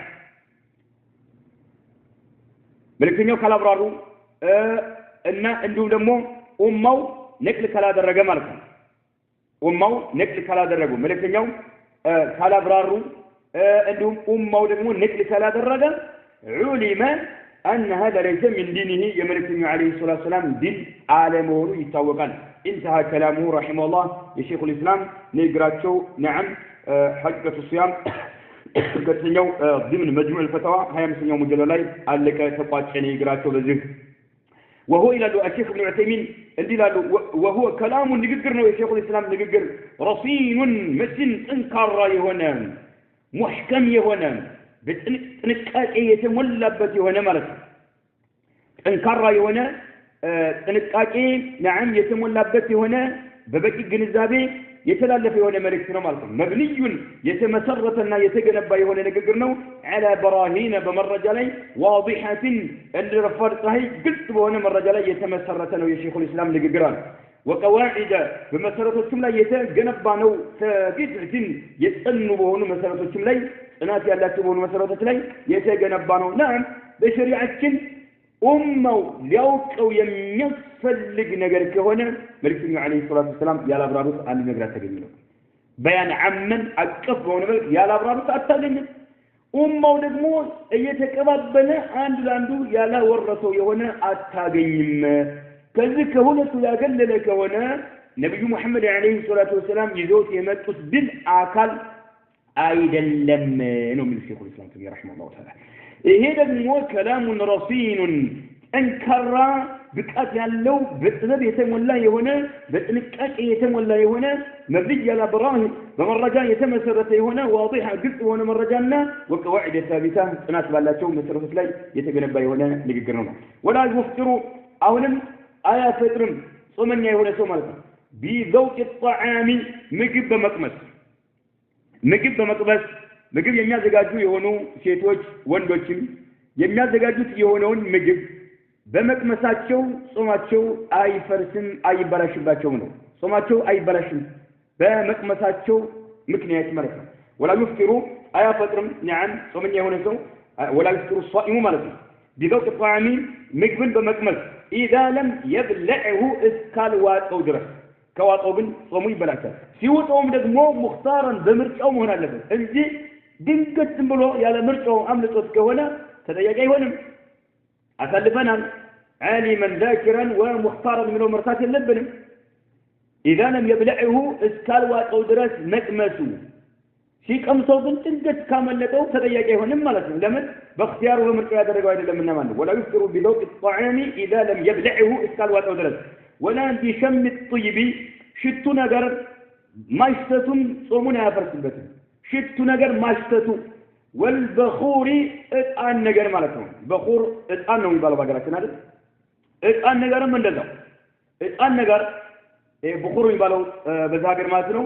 መልእክተኛው ካላብራሩ እና እንዲሁ ደግሞ ኡማው ነቅል ካላደረገ ማለት ነው ኡማው ነቅል ካላደረጉ መልእክተኛው ካላብራሩ እንዲሁም ኡማው ደግሞ ነቅል ካላደረገ علم أن هذا ليس من دينه የመልእክተኛው አለይሂ ሰላቱ ወሰለም ዲን አለመሆኑ ይታወቃል انتهى كلامه رحمه الله የሼኹ الإسلام ንግራቸው نعم حقة الصيام ከተኛው ضمن مجموع الفتاوى 25ኛው ሙጀለድ ላይ አለቀ ተቋጨ ንግራቸው በዚህ وهو إلى الشيخ ابن عثيمين እንዲላሉ وهو كلام ንግግር ነው የሼኹ الإسلام ንግግር رصين مسن ጠንካራ የሆነ محكم የሆነ በጥንቃቄ የተሞላበት የሆነ ማለት ነው ጠንካራ የሆነ ጥንቃቄ نعم የተሞላበት የሆነ በበቂ ግንዛቤ የተላለፈ የሆነ መልእክት ነው ማለት ነው መብንዩን የተመሰረተና የተገነባ የሆነ ንግግር ነው على براهين በመረጃ ላይ واضحة እንደረፈር ፀሐይ ግልጽ በሆነ መረጃ ላይ የተመሰረተ ነው የሼኹ الإسلام ንግግር አለ وقواعد በመሰረቶችም ላይ የተገነባ ነው ተግድን የጸኑ በሆኑ መሰረቶችም ላይ ጽናት ያላቸው በሆኑ መሰረቶች ላይ የተገነባ ነው نعم በሸሪዓችን ኡማው ሊያውቀው የሚያስፈልግ ነገር ከሆነ መልእክተኛው አለይሂ ሰላቱ ወሰለም ያላብራሩት አንድ ነገር አታገኙም በያን አመን አቀፍ በሆነ መልክ ያላብራሩት አታገኙም ኡማው ደግሞ እየተቀባበለ አንድ ለአንዱ ያላወረሰው የሆነ አታገኝም ከዚህ ከሁለቱ ያገለለ ከሆነ ነብዩ መሐመድ አለይሂ ሰላቱ ወሰለም ይዘውት የመጡት ድል አካል አይደለም ነው የሚል ሼኹ الإسلام ተይሚያ ረሂመሁላሁ ተዓላ ይሄ ደግሞ ከላሙን ረሲኑን ጠንካራ ብቃት ያለው በጥበብ የተሞላ የሆነ በጥንቃቄ የተሞላ የሆነ መብይ ያለ ብራሂም በመረጃ የተመሰረተ የሆነ ዋضح ግልጽ የሆነ መረጃና وقواعد ثابته ጽናት ባላቸው መሰረቶች ላይ የተገነባ የሆነ ንግግር ነው ولا يفطر አሁንም አያፈጥርም ጾመኛ የሆነ ሰው ማለት ነው بذوق الطعام ምግብ በመቅመስ ምግብ የሚያዘጋጁ የሆኑ ሴቶች ወንዶችም የሚያዘጋጁት የሆነውን ምግብ በመቅመሳቸው ጾማቸው አይፈርስም አይበላሽባቸውም ነው ጾማቸው አይበላሽም በመቅመሳቸው ምክንያት ማለት ነው ወላ ይፍጥሩ አያፈጥርም نعم ጾመኛ የሆነ ሰው ولا يفطر الصائم ማለት ነው ቢገው ጥፋሚ ምግብን በመቅመስ اذا لم يبلعه እስካል ዋጠው ድረስ ከዋጠው ግን ጾሙ ይበላሻል ሲውጠውም ደግሞ ሙختارን በምርጫው መሆን አለበት እንጂ ድንገት ዝም ብሎ ያለ ምርጫው አምልጦት ከሆነ ተጠያቂ አይሆንም አሳልፈናል عالما ذاكرا ومختارا من مرتات اللبن اذا لم يبلعه اسكال واقو درس مقمسو ሲቀምሰው ግን ድንገት ካመለጠው ተጠያቂ አይሆንም ማለት ነው ለምን በእختيارው በምርጫው ያደረገው አይደለም እና ማለት ولا يفطر بذوق الطعام اذا لم يبلعه اسكال واقو درس ولا بشم الطيب ሽቱ ነገር ማሽተቱን ጾሙን አያፈርስበትም ሽቱ ነገር ማሽተቱ والبخور እጣን ነገር ማለት ነው በኹር እጣን ነው የሚባለው በአገራችን አይደል እጣን ነገርም እንደዛው እጣን ነገር በኹር የሚባለው በዛ ሀገር ማለት ነው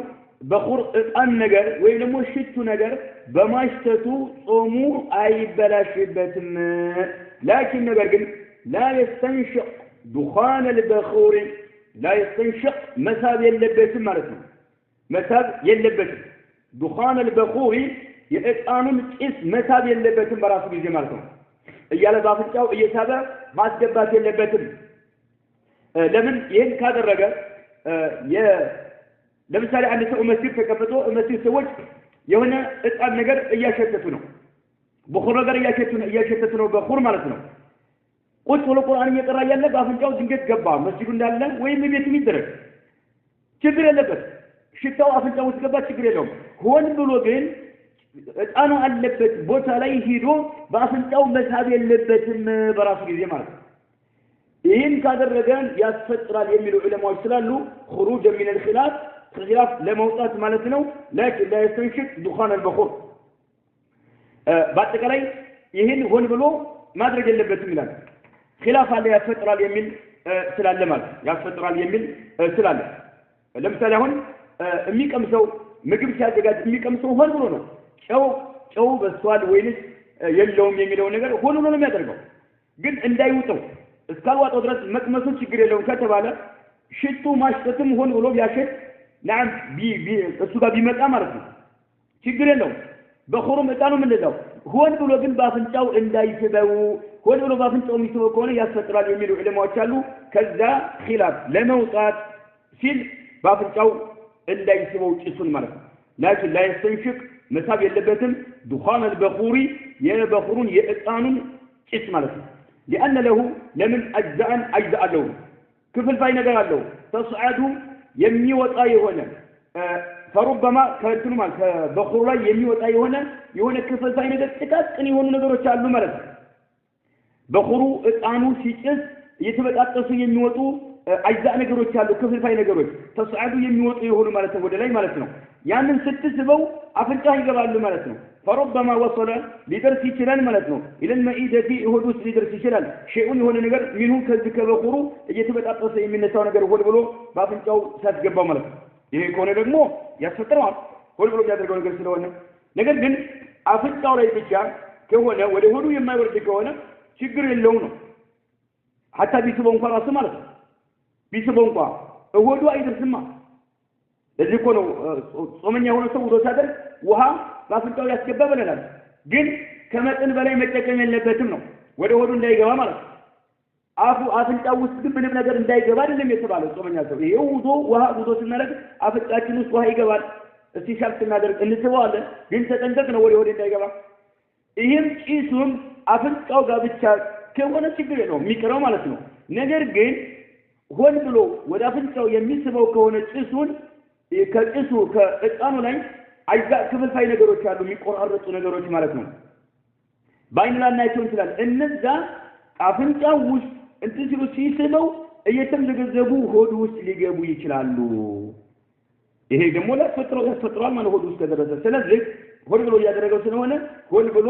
በኹር እጣን ነገር ወይ ደግሞ ሽቱ ነገር በማሽተቱ ጾሙ አይበላሽበትም لكن ነገር ግን لا يستنشق دخان البخور لا يستنشق مساب የለበትም ማለት ነው مساب የለበትም دخان البخور የእጣኑን ጭስ መሳብ የለበትም በራሱ ጊዜ ማለት ነው እያለ ባፍንጫው እየሳበ ማስገባት የለበትም ለምን ይሄን ካደረገ ለምሳሌ አንድ ሰው መስጊድ ተቀምጦ መስጊድ ሰዎች የሆነ እጣን ነገር እያሸተቱ ነው በኹር ነገር እያሸተቱ ነው በኹር ማለት ነው ቁጭ ብሎ ቁርአን እየቀራ ያለ ባፍንጫው ድንገት ገባ መስጊዱ እንዳለ ወይም ቤት የሚደረግ ችግር የለበት ሽታው አፍንጫው ውስጥ ገባ ችግር የለውም ሆን ብሎ ግን እጣኑ አለበት ቦታ ላይ ሄዶ ባፍንጫው መሳብ የለበትም በራሱ ጊዜ ማለት ነው ይህን ካደረገን ያስፈጥራል የሚሉ ዑለማዎች ስላሉ خروج من الخلاف خلاف ለመውጣት ማለት ነው لكن لا يستنشق دخان البخور በአጠቃላይ ይህን ሆን ብሎ ማድረግ የለበትም ይላል خلاف አለ ያስፈጥራል የሚል ስላለ ማለት ያስፈጥራል የሚል ስላለ ለምሳሌ አሁን የሚቀምሰው ምግብ ሲያዘጋጅ የሚቀምሰው ሆን ብሎ ነው ጨው በስቷል ወይንስ የለውም የሚለው ነገር ሆኖ ነው የሚያደርገው ግን እንዳይውጠው እስካልዋጠው ድረስ መቅመሱ ችግር የለውም ከተባለ ሽቱ ማሽተትም ሆኖ ብሎ ቢያሸት نعم እሱ ጋር ቢመጣ ማለት ነው ችግር የለውም በኹሩም እጣኑ እንደዛው ሆን ብሎ ግን ባፍንጫው እንዳይስበው ሆን ብሎ ባፍንጫው የሚስበው ከሆነ ያስፈጥራል የሚሉ ዑለማዎች አሉ ከዛ ኺላፍ ለመውጣት ሲል ባፍንጫው እንዳይስበው ጭሱን ማለት ነው لكن لا يستنشق مساب የለበትም دخان البخور የበኹሩን የእጣኑን ጭስ ማለት ነው لأن له لمن أجزاء له ክፍል ፋይ ነገር አለው تصعد የሚወጣ የሆነ فربما ከእንትኑ ማለት ከበኹሩ ላይ የሚወጣ የሆነ ክፍል ፋይ ነገር ጥቃቅን የሆኑ ነገሮች አሉ ማለት ነው በኹሩ እጣኑ ሲጭስ እየተበጣጠሱ የሚወጡ አጅዛእ ነገሮች አሉ ክፍል ፋይ ነገሮች تصعد የሚወጡ የሆኑ ማለት ነው ወደ ላይ ማለት ነው ያንን ስትስበው አፍንጫ ይገባሉ ማለት ነው فربما وصل ሊደርስ ይችላል ማለት ነው ኢለን መኢደቲ እሁዱስ ሊደርስ ይችላል ሸይኡን የሆነ ነገር ምንሁ ከዚህ ከበኹሩ እየተበጣጠሰ የሚነሳው ነገር ሆድ ብሎ ባፍንጫው ሳትገባው ማለት ነው ይሄ ከሆነ ደግሞ ያስፈጥረዋል ሆድ ብሎ ያደርገው ነገር ስለሆነ ነገር ግን አፍንጫው ላይ ብቻ ከሆነ ወደ ሆዱ የማይወርድ ከሆነ ችግር የለውም ነው hatta ቢስበው እንኳን ራሱ ማለት ነው ቢስበው እንኳን ሆዱ አይደርስማ ለዚህ እኮ ነው ጾመኛ ሆኖ ሰው ወዶ ሳደር ውሃ ባፍንጫው ያስገባ ብለናል ግን ከመጠን በላይ መጠቀም የለበትም ነው ወደ ሆዱ እንዳይገባ ማለት ነው አፍንጫው ውስጥ ግን ምንም ነገር እንዳይገባ አይደለም የተባለው ጾመኛ ሰው ይሄው ውሃ ስናደርግ አፍንጫችን ውስጥ ውሃ ይገባል እስቲ ሻርት እናደርግ እንስበዋለን ግን ተጠንቀቅ ነው ወደ ሆዱ እንዳይገባ ይሄም ጭሱም አፍንጫው ጋር ብቻ ከሆነ ችግር የለውም የሚቀረው ማለት ነው ነገር ግን ሆን ብሎ ወደ አፍንጫው የሚስበው ከሆነ ጭሱን ከጭሱ ከእጣኑ ላይ አጅዛእ ክፍል ፋይ ነገሮች አሉ የሚቆራረጡ ነገሮች ማለት ነው ባይን ላናይቸው እንችላል እነዛ አፍንጫው ውስጥ እንትን ሲሉ ሲስበው እየተምዘገዘቡ ሆድ ውስጥ ሊገቡ ይችላሉ ይሄ ደግሞ ያስፈጥራል ማለት ሆድ ውስጥ ከደረሰ ስለዚህ ሆድ ብሎ ያደረገው ስለሆነ ሆድ ብሎ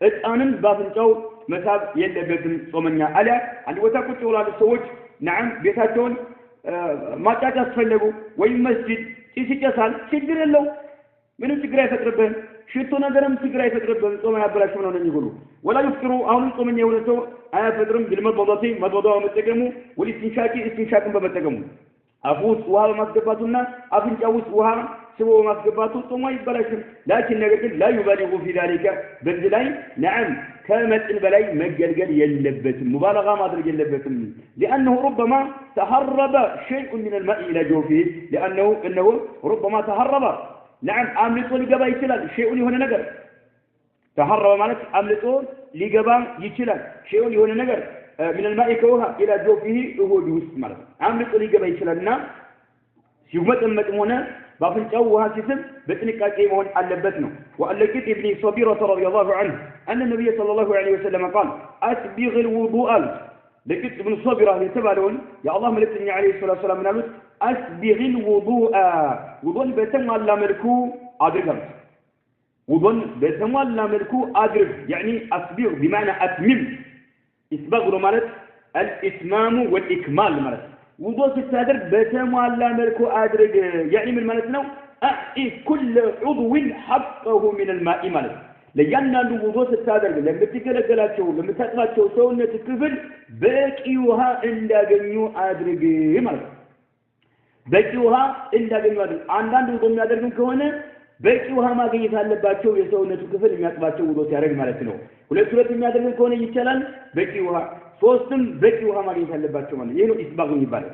እጣንን ባፍንጫው መሳብ የለበትም ጾመኛ አለ አንድ ቦታ ቁጭ ብለው ሰዎች نعم ቤታቸውን ማጫጫት ፈለጉ ወይ መስጂድ ሲጨሳል ችግር የለው ምንም ችግር አይፈጥርብህም ሽቶ ነገርም ችግር አይፈጥርብህም ጾምን ያበላሽ ነው ነው ይሁሉ ወላ ይፍጥሩ አሁን ጾመኛ የሆነ ሰው አያፈጥርም ቢልመضضቲ መضضው መጠቀሙ ወሊስቲንሻቂ እስቲንሻቅን በመጠቀሙ አፉት ውሃ በማስገባቱና አፍንጫው ውስጥ ውሃ ስቦ በማስገባቱ ጾሙ አይበላሽም ላኪን ነገር ግን لا يبالغ في ذلك በዚህ ላይ نعم ከመጠን በላይ መገልገል የለበትም ሙባለጋ ማድረግ የለበትም لانه ربما تهرب شيء من الماء الى جوفه لانه ربما تهرب نعم አምልጦ ሊገባ ይችላል شيء የሆነ ነገር تهرب ማለት አምልጦ ሊገባ ይችላል شيء የሆነ ነገር من الماء كوها الى جوفه هو ውስጥ ማለት አምልጦ ሊገባ ይችላልና ሲመጠመጥም ሆነ بافنجاو وهاسسم بتنقاقي مهون علبت ነው واللقيط ابن صبيرة رضي الله عنه أن النبي صلى الله عليه وسلم قال أسبغ الوضوء لقيط ابن صبيرة يتبالون يا الله ملكني عليه الصلاة والسلام من قالوا أسبغ الوضوء وضوء بتموال ملكو أدرك وضوء بتموال ملكو أدرك يعني أسبغ بمعنى أتمم إسباغ مالت الإتمام والإكمال مالت وضوء ستادر بتموال ملكو أدرك يعني من مالتنا أعطي كل عضو حقه من الماء مالت لأن الوضوء ستادر لما تقلقلاتشو لما تقلاتشو سونا تكفل بكيوها إلا جنيو أدرك مالت بكيوها إلا جنيو أدرك عندنا وضوء أدرك كونه በቂውሃ ማግኘት አለባቸው የሰውነቱ ክፍል የሚያጥባቸው ውዶ ሲያደርግ ማለት ነው ሁለት የሚያደርግ ከሆነ ይቻላል በቂውሃ ሶስትም በቂውሃ ማግኘት አለባቸው ማለት ይሄ ነው ኢስባግ የሚባለው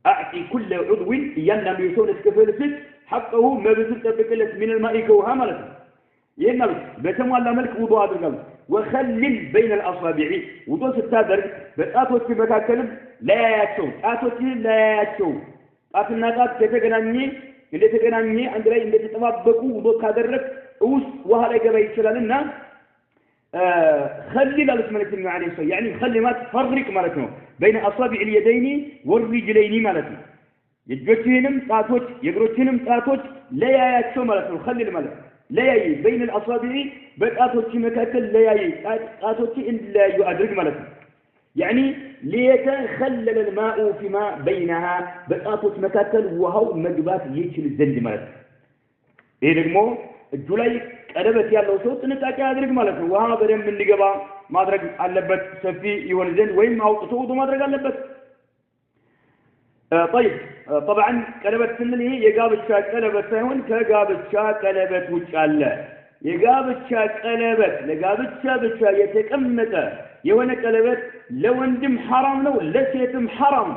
اعطي كل عضو ينام የሰውነት ክፍል ፍት حقه መብት ተጠቅለት من الماء كوها ማለት ነው ይሄ ማለት በተሟላ መልክ ውዶ አድርጋሉ وخلل بين الاصابع ውዶ ስታደርግ በጣቶች መካከልም ለያያቸው ጣቶችን ለያያቸው ጣትና ጣት ከተገናኘ እንደተገናኘ አንድ ላይ እንደተጠባበቁ ውዶ ካደረክ ውስጥ ውሃ ላይ ገባ ይችላልና خلل الاسمنه عليه الصلاه يعني خلي ما تفرق ማለት ነው بين اصابع اليدين والرجلين ማለት ነው የእጆችህንም ጣቶች የእግሮችህንም ጣቶች ለያያቸው ማለት ነው خلل ማለት ለያይ بين الاصابع በጣቶች መካከል ለያይ ጣቶች እንደላዩ አድርግ ማለት ነው يعني ليتخلل الماء فيما بينها በጣቶች መካከል ውሃው መግባት ይችል ዘንድ ማለት ነው ይሄ ደግሞ እጁ ላይ ቀለበት ያለው ሰው ጥንቃቄ ያድርግ ማለት ነው ውሃ በደንብ እንዲገባ ማድረግ አለበት ሰፊ ይሆን ዘንድ ወይም አውጥቶ ውዶ ማድረግ አለበት طيب طبعا ቀለበት ስንል ይሄ የጋብቻ ቀለበት ሳይሆን ከጋብቻ ቀለበት ውጭ አለ የጋብቻ ቀለበት ለጋብቻ ብቻ የተቀመጠ የሆነ ቀለበት ለወንድም حرام ነው ለሴትም حرام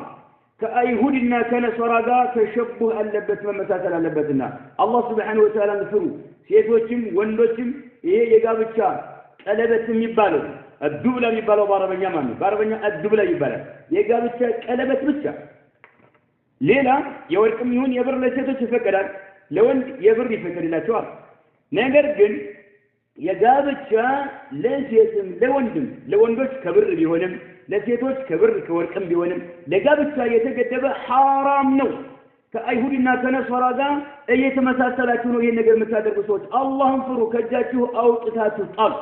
ከአይሁድና ከነሰራ ጋር ተሸቡህ አለበት መመሳሰል አለበትና አላህ Subhanahu Wa Ta'ala ፍሩ ሴቶችም ወንዶችም ይሄ የጋብቻ ቀለበት የሚባለው አዱብላ የሚባለው በአረበኛ ማለት ነው በአረበኛ አዱብላ ይባላል የጋብቻ ቀለበት ብቻ ሌላ የወርቅም ይሁን የብር ለሴቶች ይፈቀዳል ለወንድ የብር ይፈቀድላቸዋል ነገር ግን የጋብቻ ለሴትም ለወንድም ለወንዶች ከብር ቢሆንም ለሴቶች ከብር ከወርቅም ቢሆንም ለጋብቻ የተገደበ حرام ነው ከአይሁድና ከነሰራ ጋር እየተመሳሰላችሁ ነው ይሄ ነገር የምታደርጉ ሰዎች አላህን ፍሩ ከጃችሁ አውጥታችሁ ጣሉ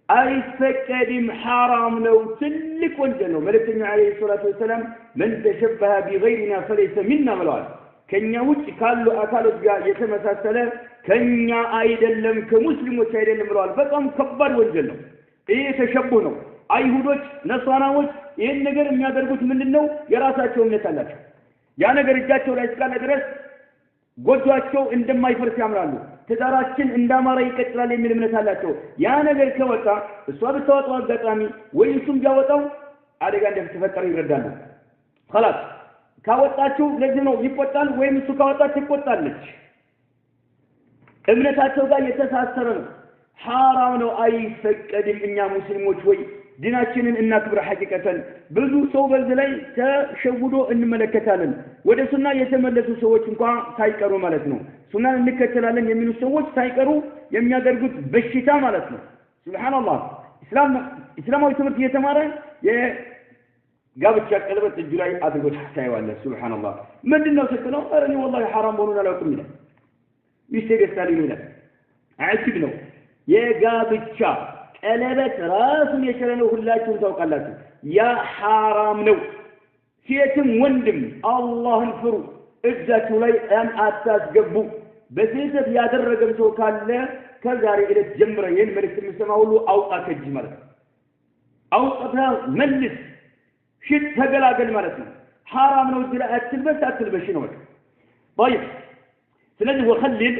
አይፈቀድም حرام ነው ትልቅ ወንጀል ነው መልእክተኛ አለይሂ ሰላቱ ወሰለም من تشبه بغيرنا فليس منا ብለዋል ከኛ ውጭ ካሉ አካሎች ጋር የተመሳሰለ ከኛ አይደለም ከሙስሊሞች አይደለም ብለዋል በጣም ከባድ ወንጀል ነው ይሄ ተሸቡህ ነው አይሁዶች ነሳራዎች ይሄን ነገር የሚያደርጉት ምንድነው የራሳቸው እምነት አላቸው ያ ነገር እጃቸው ላይ እስካለ ድረስ ጎጆአቸው እንደማይፈርስ ያምራሉ ትዳራችን እንዳማረ ይቀጥላል የሚል እምነት አላቸው ያ ነገር ከወጣ እሷ ብትወጣው አጋጣሚ ወይ እሱም ያወጣው አደጋ እንደተፈጠረ ይረዳሉ خلاص ካወጣችሁ ለዚህ ነው ይቆጣል ወይም እሱ ካወጣች ትቆጣለች እምነታቸው ጋር የተሳሰረ ነው حرام ነው አይፈቀድም እኛ ሙስሊሞች ወይ ዲናችንን እናክብር ሐቂቀተን ብዙ ሰው በዚህ ላይ ተሸውዶ እንመለከታለን ወደ ሱና የተመለሱ ሰዎች እንኳን ሳይቀሩ ማለት ነው ሱናን እንከተላለን የሚሉ ሰዎች ሳይቀሩ የሚያደርጉት በሽታ ማለት ነው ሱብሃንአላህ እስላማዊ ትምህርት እየተማረ የጋብቻ ቀለበት እጁ ላይ አድርጎ ታያዋለ ሱብሃንአላህ ምንድነው ስትለው አረኒ والله حرام ሆኖ አላውቅም ይላል ይስተገሳልኝ ይላል አጭብ ነው የጋብቻ ቀለበት ራሱን የሸረነው ሁላችሁም ታውቃላችሁ ያ حرام ነው ሴትም ወንድም አላህን ፍሩ እጃችሁ ላይ አታስገቡ በስህተት ያደረገም ሰው ካለ ከዛሬ ዕለት ጀምሮ ይህን መልእክት የሚሰማ ሁሉ አውጣ ከእጅ ማለት ነው አውጣ መልስ ሽት ተገላገል ማለት ነው حرام ነው እዚህ ላይ አትልበሽ ነው طيب ስለዚህ ወኸልል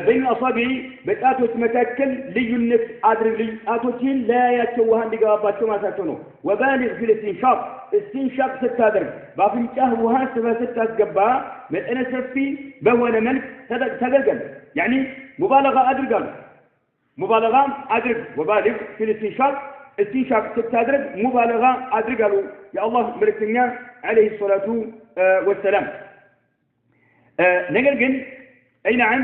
በይን አሳቢዒ በጣቶች መካከል ልዩነት አድርግ ጣቶችን ለያያቸው ውሃ እንዲገባባቸው ማሳቸው ነው ወባሊግ ፊል ኢስቲንሻቅ ስታደርግ በአፍንጫህ ውሃ ስታስገባ መጠነ ሰፊ በሆነ መልክ ተገልገል يعني ሙባለጋ አድርግ ወባሊግ ፊል ኢስቲንሻቅ ስታደርግ ሙባለጋ አድርግ አሉ የአላህ መልእክተኛ عليه الصلاة والسلام ነገር ግን أي نعم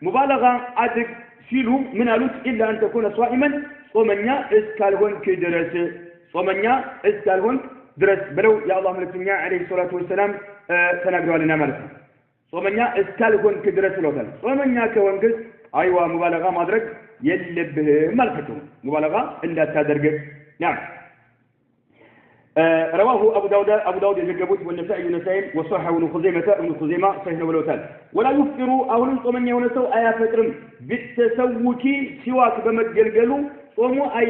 مبالغة أدرك فيلو من ألوت إلا أن تكون صائما صومنيا إسكالهون كدرس صومنيا إسكالهون درس بلو يا الله ملك الدنيا عليه الصلاة والسلام تنقروا لنا ملك صومنيا إسكالهون كدرس لوتل صومنيا كونكس أيوة مبالغة ما أدرك يلبه ملكته مبالغة إلا تدرك نعم رواه أبو داود يزجبوت والنسائي وصححه ابن خزيمة صحيح ولوتال ولا يفطر أهل صومن يونسو آيا فترم بالتسوك سواك بمجلجلو صومو أي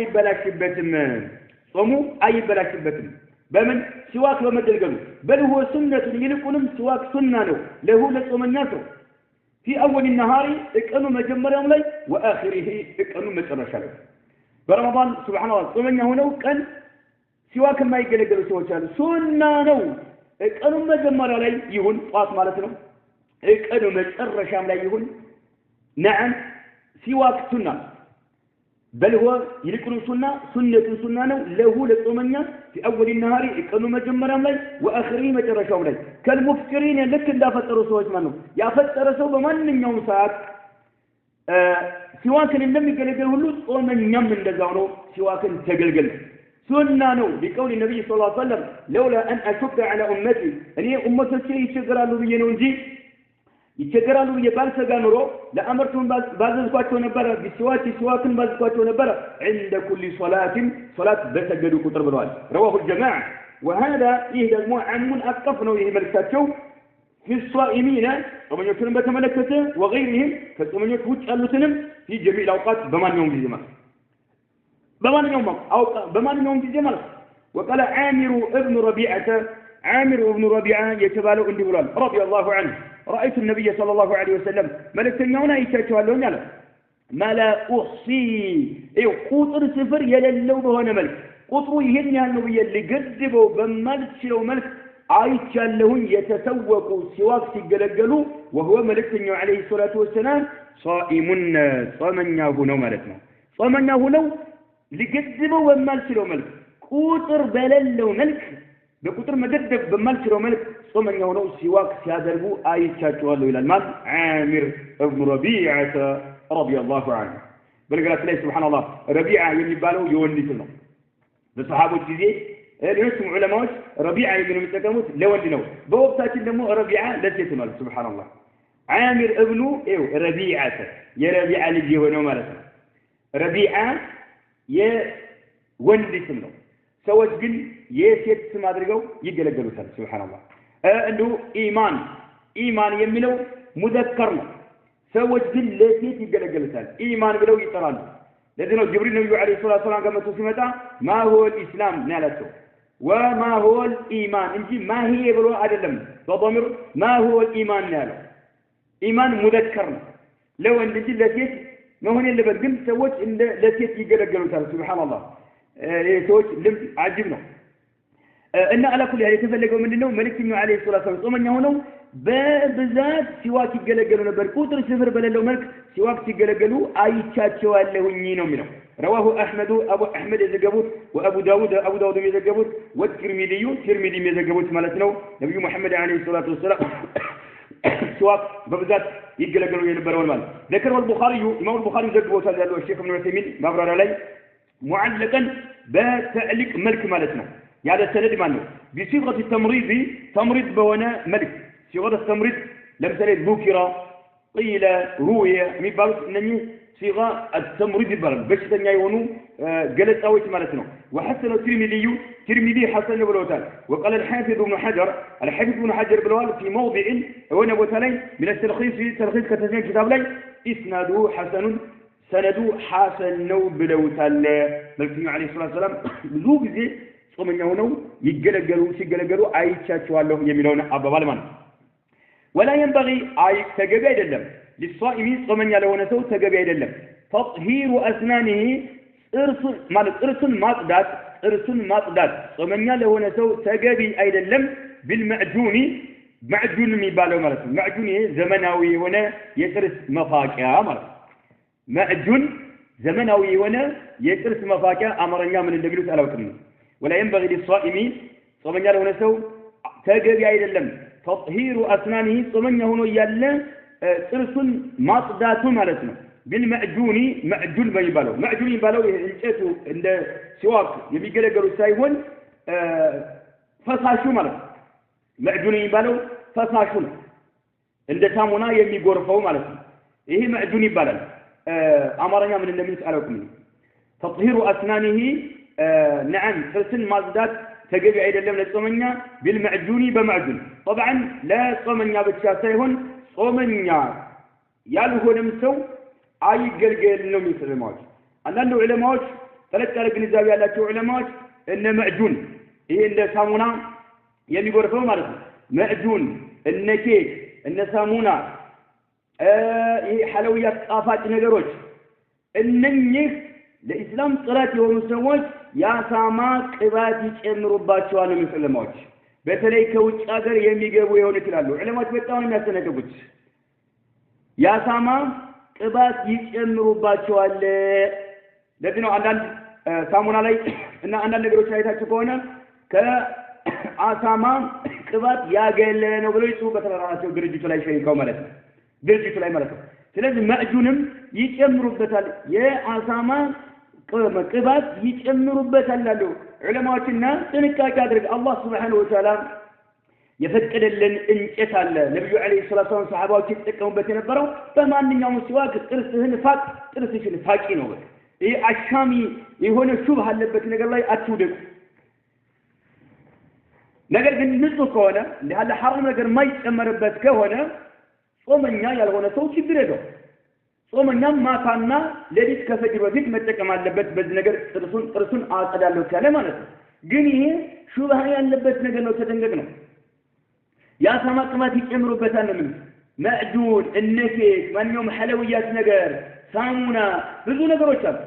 بلاكبتم بمن سواك بمجلجلو بل هو سنة يلقونم سواك سنة له لصومن ياسو في أول النهار اكأنو مجمر يوم لي وآخره اكأنو مجرش عليه برمضان سبحان الله صومن يهونو كان ሲዋክ የማይገለገሉ ሰዎች አሉ ሱና ነው ቀኑ መጀመሪያ ላይ ይሁን ጧት ማለት ነው ቀኑ መጨረሻም ላይ ይሁን ነዓም ሲዋክ ሱና በል هو ይልቁኑ ሱና ነው ለሁ ለጾመኛ في اول النهار ቀኑ መጀመሪያም ላይ واخره መጨረሻው ላይ ከልሙፍጥሪን ልክ እንዳፈጠሩ ሰዎች ማለት ነው ያፈጠረ ሰው በማንኛውም ሰዓት ሲዋክን እንደሚገለገል ሁሉ ጾመኛም እንደዛው ነው ሲዋክን ተገልገል سنة بقول النبي صلى الله عليه وسلم لولا أن أشق على أمتي أني أمتي يشجرالو بينونجي يشجرالو بيبالسجا نورو لأمرتهم بازقاتو نبرة بسواك بازقاتو نبرة عند كل صلاة بسجدوا كتر بروال رواه الجماعة وهذا إهدى المعمم أكفنا وإيه ملكاتشو في الصائمين ومن يكون بتملكته وغيرهم فمن يكون ألوتنم في جميع الأوقات بمان يوم الجمعة بمان يوم الجمعة وقال عامر ابن ربيعة يتبالو عند بلال رضي الله عنه رأيت النبي صلى الله عليه وسلم ملك تنيونا يتشوالون يالا ما لا أحصي قطر سفر يللو بهنا ملك قطر يهن النبي اللي قدبوا بمالك شلو ملك አይቻለሁኝ የተሰወቁ ሲዋክ ሲገለገሉ وهو መልእክተኛው عليه الصلاه والسلام صائمون ጾመኛ ሆነው ማለት ነው ጾመኛ ሆነው ሊገድበው በማልችለው መልክ ቁጥር በሌለው መልክ በቁጥር መገደብ በማልችለው መልክ ጾመኛ ሆነው ሲዋክ ሲያደርጉ አይቻቸዋለሁ ይላል ማን ዓሚር ኢብኑ ረቢዓተ ረዲየላሁ ዐንሁ በነገራችን ላይ ሱብሃንአላህ ረቢዓ የሚባለው የወንድ ስም ነው በሰሃቦች ጊዜ ሌሎችም ዑለማዎች ረቢዓ የሚጠቀሙት ለወንድ ነው በወቅታችን ደግሞ ረቢዓ ለሴት ነው ሱብሃንአላህ ዓሚር ኢብኑ ረቢዓተ የረቢዓ ልጅ የሆነው ማለት ነው ረቢዓ የወንድ ስም ነው ሰዎች ግን የሴት ስም አድርገው ይገለገሉታል ሱብሃንአላህ እንዱ ኢማን የሚለው ሙዘከር ነው ሰዎች ግን ለሴት ይገለገሉታል ኢማን ብለው ይጠራሉ ለዚህ ነው ጅብሪል ነብዩ አለይሂ ሰላቱ ወሰለም ከመጡ ሲመጣ ማ هو الاسلام ያላቸው وما هو الايمان እንጂ ما هي ብሎ አይደለም በضمير ما هو الايمان ያለው ኢማን ሙዘከር ነው ለወንድ እንጂ ለሴት መሆን የለበት ግን ሰዎች እንደ ለሴት ይገለገሉታል ሱብሃንአላህ ሰዎች ልምድ አጅብ ነው እና አላኩል ያለ የተፈለገው ምንድነው መልእክተኛው አለይሂ ሰላቱ ወሰለም ጾመኛ ሆነው በብዛት ሲዋክ ይገለገሉ ነበር ቁጥር ስፍር በሌለው መልክ ሲዋክ ሲገለገሉ አይቻቸዋለሁኝ ነው የሚለው رواه احمد ابو احمد يزغبوت وابو داود يزغبوت والترمذي يزغبوت ማለት ነው ነብዩ መሐመድ አለይሂ ሰላቱ ወሰለም ሲዋክ በብዛት ይገለገሉ የነበረው ማለት ذكر البخاري امام البخاري ዘግቦታል ያለው ሼክ ኢብኑ ዑሰይሚን ማብራሪያ ላይ معلقا بتعليق ملك ማለት ነው ያለ ሰነድ ማለት ነው بصيغه التمريض تمريض بهونه ملك صيغه التمريض ለምሳሌ ذكر قيل روي የሚባሉት እነኚህ صيغة التمريض بالم بشتني يونو جلس أوش مالتنا وحسن ترمذي حسن بلوتال وقال الحافظ ابن حجر بلوال في موضع هنا بوتالين من التلخيص كتسمية كتاب لي إسناده حسن سندو حسن نو بلوتال ملكي عليه الصلاة والسلام بزوج زي صومن يونو يجلجلوا أي شاتوالله يميلون أبا بالمان ولا ينبغي أي تجبي يدلم للصائم صومن يلونه سو تجبي يدلم تطهير أسنانه إرسل ماطدات صومن يلونه سو تجبي يدلم بالمعجون معجون ميبالو مالته معجون زمناوي هنا يترس مفاجأة مالته معجون زمناوي هنا يترس مفاجأة أمرنا من الدبلوس على وكرنا ولا ينبغي للصائم صومن يلونه سو تجبي يدلم تطهير أسنانه صومن يهونه يلا إرسل ماطدات مالته بالمعجون معجون يبالو ينشأتو عند سواك يبي جلجلو سايون فصاشو مالته معجون يبالو فصاشو عند سامونا يبي غرفو مالته إيه معجون يبالو أمرنا من النبي صلى الله عليه وسلم تطهير أسنانه نعم إرسل ماطدات تجب عيد اللهم للصومنيا بالمعجون بمعجون طبعا لا صومنيا بتشاسيهن صومنيا يالهو نمسو أي قلقل نوم يسلموش أنه علموش ثلاثة الجنزاوية التي علموش إن معجون إيه إن سامونا يلي يقرفوا مالته معجون إن كيك إن سامونا إيه حلويات آفات نجروش إنني ለኢስላም ጥራት የሆኑ ሰዎች ያሳማ ቅባት ይጨምሩባቸዋል ሙስሊሞች በተለይ ከውጭ ሀገር የሚገቡ የሆነ ይችላሉ ዑለማዎች በጣም የሚያስተነግቡት ያሳማ ቅባት ይጨምሩባቸዋል ለዚህ ነው አንዳንድ ሳሙና ላይ እና አንዳንድ ነገሮች አይታችሁ ከሆነ ከአሳማ ቅባት ያገለ ነው ብለው ይጽፉበታል ራሳቸው ድርጅቱ ላይ ሸይከው ማለት ነው ስለዚህ ማዕጁንም ይጨምሩበታል የአሳማ ቅባት ይጨምሩበታል አሉ ዑለማዎችና ጥንቃቄ አድርግ አላህ Subhanahu Wa Ta'ala የፈቀደልን እንጨት አለ ነብዩ አለይሂ ሰላቱ ወሰለም ሰሃባዎች ይጠቀሙበት የነበረው በማንኛውም ሲዋክ ጥርስህን ፋቂ ነው ይሄ አሻሚ የሆነ ሹብሃ አለበት ነገር ላይ አትውደቁ ነገር ግን ንጹህ ከሆነ ለሐላ ሐራም ነገር ማይጨመርበት ከሆነ ጾመኛ ያልሆነ ሰው ችግር የለው ጾመኛ ማታና ለሊት ከፈጅር በፊት መጠቀም አለበት በዚህ ነገር ጥርሱን አጸዳለሁ ካለ ማለት ነው ግን ይሄ ሹብሃ ያለበት ነገር ነው ተጠንቀቅ ነው ያሳማ ቅባት ይጨምሩበታል ነው ማዕዱን እነኬክ ማንኛውም ሐለውያት ነገር ሳሙና ብዙ ነገሮች አሉ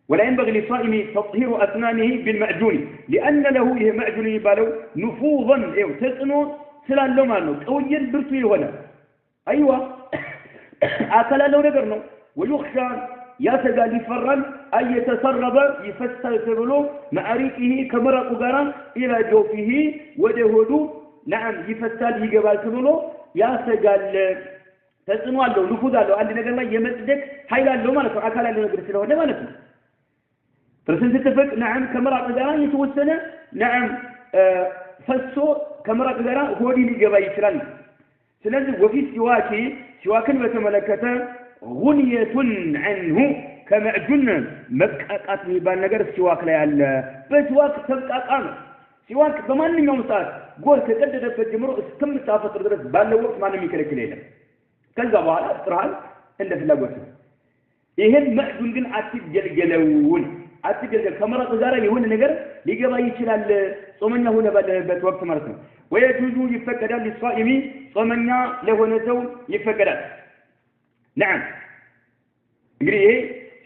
ولا ينبغي للصائم تطهير أسنانه بالمعجون لأن له معجون يبالو نفوذا تسنو سلالو مالو قويا برتو هنا أيوة أكل له نقرنه ويخشى يسجى لفرا أن يتسرب يفسر له معارفه كمرق قران إلى جوفه ودهدو نعم يفسر يقبال له يسجى تسنو له نفوذ له عند نقر الله يمسدك حيلا له مالك أكل له نقر سلوه ده مالك فرسل تتفق نعم كمرق قران يتوسنه نعم فسو كمرق قران هو دي يقبال يسران ስለዚህ ወፊት ሲዋክን በተመለከተ غنية عنه كمعجون መቃቃት የሚባል ነገር ሲዋክ ላይ አለ በሲዋክ ተቃቃ ነው ሲዋክ በማንኛውም ሰዓት ጎል ከቀደደበት ጀምሮ እስከምታፈጥር ድረስ ባለው ወቅት ማንም ይከለክል የለም ከዛ በኋላ ጥራል እንደ ፍላጎት ይሄን ማዕዱን ግን አትገልገለውን ከመረጥ ጋር የሆነ ነገር ሊገባ ይችላል ጾመኛ ሆነ ባለበት ወቅት ማለት ነው ويجوز يفقدال للصائم صومኛ ለሆነ ሰው ይፈቀዳል نعم እንግዲህ ይሄ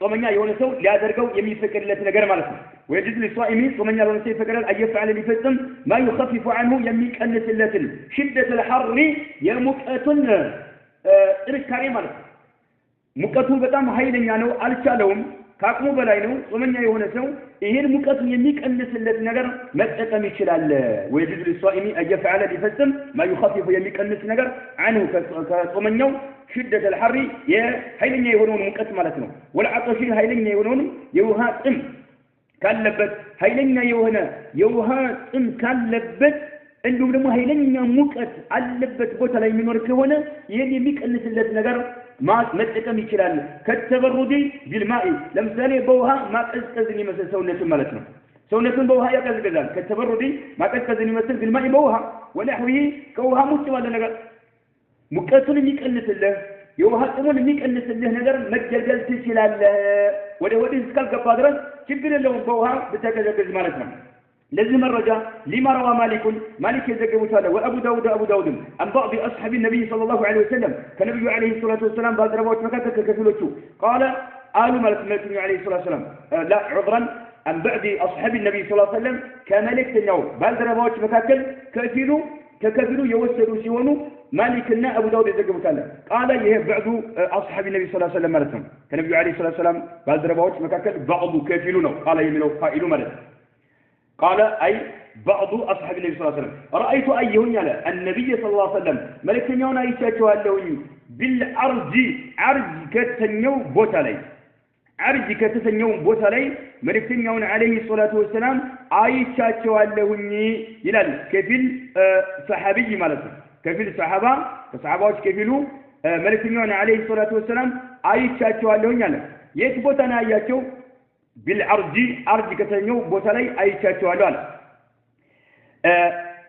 ጾመኛ የሆነ ሰው ሊያደርገው የሚፈቀድለት ነገር ማለት ነው ويجوز للصائم صومኛ ለሆነ ሰው ይፈቀዳል أيفعل ሊፈጽም ما يخفف عنه የሚቀንስለትን شدة الحر የሙቀቱን ጥንካሬ ማለት ነው ሙቀቱ በጣም ኃይለኛ ነው አልቻለውም ካቅሙ በላይ ነው ጾመኛ የሆነ ሰው ይሄን ሙቀቱን የሚቀንስለት ነገር መጠቀም ይችላል ويجوز للصائم أن يفعل لفسم ما يخفف የሚቀንስ ነገር عنه ከጾመኛው شدة الحر የኃይለኛ የሆነውን ሙቀት ማለት ነው والعطش ኃይለኛ የሆነውን የውሃ ጥም ካለበት ኃይለኛ የሆነ የውሃ ጥም ካለበት እንዲሁም ደግሞ ኃይለኛ ሙቀት አለበት ቦታ ላይ የሚኖር ከሆነ ይሄን የሚቀንስለት ነገር ما متكم يشلال كالتبرد بالماء لمثال بوها ما قزقزني مثل سونتن مالتنا سونتن بوها يقزقزال كالتبرد ما قزقزني مثل بالماء بوها ونحوه كوها موت ولا ነገር ሙቀቱን የሚቀንስልህ የውሃ ጥሙን የሚቀንስልህ ነገር መገልገል ትችላለህ ወደ እስካልገባ ድረስ ችግር የለውም በውሃ ብትገዘግዝ ማለት ነው ለዚህ መረጃ لما روى مالك يذكروا تعالى وابو داود عن بعض اصحاب النبي صلى الله عليه وسلم كان النبي عليه الصلاه والسلام بالدربات مكاكل كسلوچو قال قالوا مالك النبي عليه الصلاه والسلام لا عذرا عن بعض اصحاب النبي صلى الله عليه وسلم كملك النوم بالدربات مكاكل كثيرو يوسدوا ሲሆኑ ማሊክና አቡ ዳውድ ይዘግቡታል قال ይሄ بعض اصحاب النبي صلى الله عليه وسلم ማለት ነው ከነብዩ አለይሂ ሰላቱ ሰላም ባልደረባዎች መካከል بعض ከፊሉ ነው قال የሚለው ፋኢሉ ማለት قال اي بعض اصحاب النبي صلى الله عليه وسلم رايت ايهن على النبي صلى الله عليه وسلم ملكኛውን አይቻቸዋለሁኝ بالعرج عرج ከተኛው ቦታ ላይ عرج ከተኛው ቦታ ላይ መልእክተኛውን አለይሂ ሰላቱ ወሰለም አይቻቸዋለሁኝ ይላል ከፊል ሰሃቢይ ማለት ነው ከፊል ከሰሃባዎች ከፊሉ መልእክተኛውን አለይሂ ሰላቱ ወሰለም አይቻቸዋለሁኝ አለ የት ቦታ ነው ያያቸው بالعرج عرج ከተኛው ቦታ ላይ አይቻቸዋለሁ አለ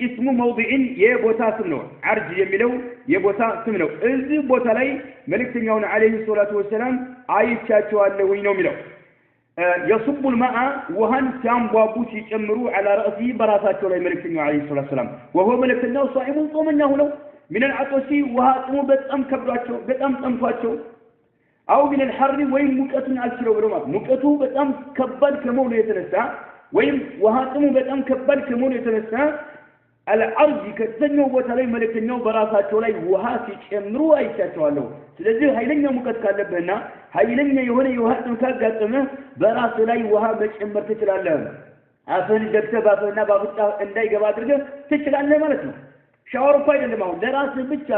اسم موضع የቦታ ስም ነው عرج የሚለው የቦታ ስም ነው እዚህ ቦታ ላይ መልእክተኛውን አለይሂ ሰላቱ ወሰለም አይቻቸዋለሁኝ ነው የሚለው يصب الماء وهن ሲያንቧቡ ሲጨምሩ على رأسه በራሳቸው ላይ መልእክተኛው አለይሂ ሰላቱ ወሰለም وهو መልእክተኛው صائم ጾመኛ ሆነው من العطش وهاጥሙ በጣም ከብዷቸው በጣም ጠምቷቸው አው من الحر ወይም ሙቀቱን አልችለው ብለው ማለት ሙቀቱ በጣም ከባድ ከመሆኑ የተነሳ ወይም ወሃጥሙ በጣም ከባድ ከመሆኑ የተነሳ العرج ከተኛው ቦታ ላይ መልእክተኛው በራሳቸው ላይ ውሃ ሲጨምሩ አይቻቸዋለሁ ስለዚህ ኃይለኛ ሙቀት ካለበና ኃይለኛ የሆነ የውሃ ጥም ካጋጠመ በራስ ላይ ውሃ መጨመር ትችላለህ አፈን ደብተባፈና ባፍጣ እንዳይገባ አድርገህ ትችላለህ ማለት ነው ሻወር እኮ አይደለም አሁን ለራስ ብቻ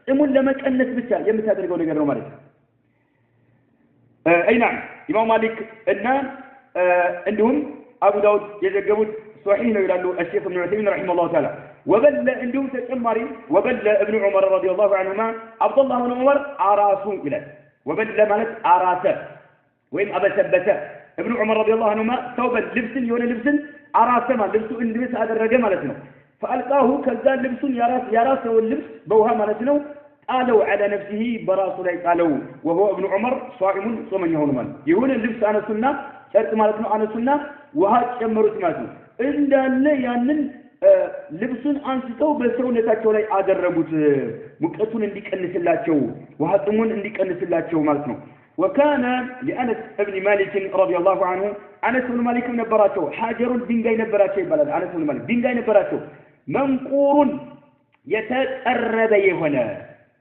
ጥሙን ለመቀነስ ብቻ የምታደርገው ነገር ነው ማለት ነው አይና ኢማም ማሊክ እና እንዲሁም አቡ ዳውድ የዘገቡት صحيح يقول الشيخ ابن عثيمين رحمه الله تعالى وبل عندهم تجمري وبل ابن عمر رضي الله عنهما عبد الله بن عمر عراسو إلى وبل مالت عراسه وين أبثبت ابن عمر رضي الله عنهما ثوبا لبس يون لبس عراسه ما لبسه إن لبس هذا الرجال مالتنا فألقاه كذا لبس يراس واللبس بوها مالتنا قالوا على نفسه براس لا قالوا وهو ابن عمر صائم صوم يهون مال يهون اللبس أنا سنة شرط مالتنا أنا سنة وهذا شمرت مالتنا እንዳለ ያንን ልብሱን አንስተው በሰውነታቸው ላይ አደረጉት ሙቀቱን እንዲቀንስላቸው ወሃጥሙን እንዲቀንስላቸው ማለት ነው وكان لأنس ابن مالك رضي الله عنه أنس بن مالك ነበራቸው حجر ድንጋይ ነበራቸው ይባላል أنس بن مالك ድንጋይ ነበራቸው መንቁሩን የተቀረበ የሆነ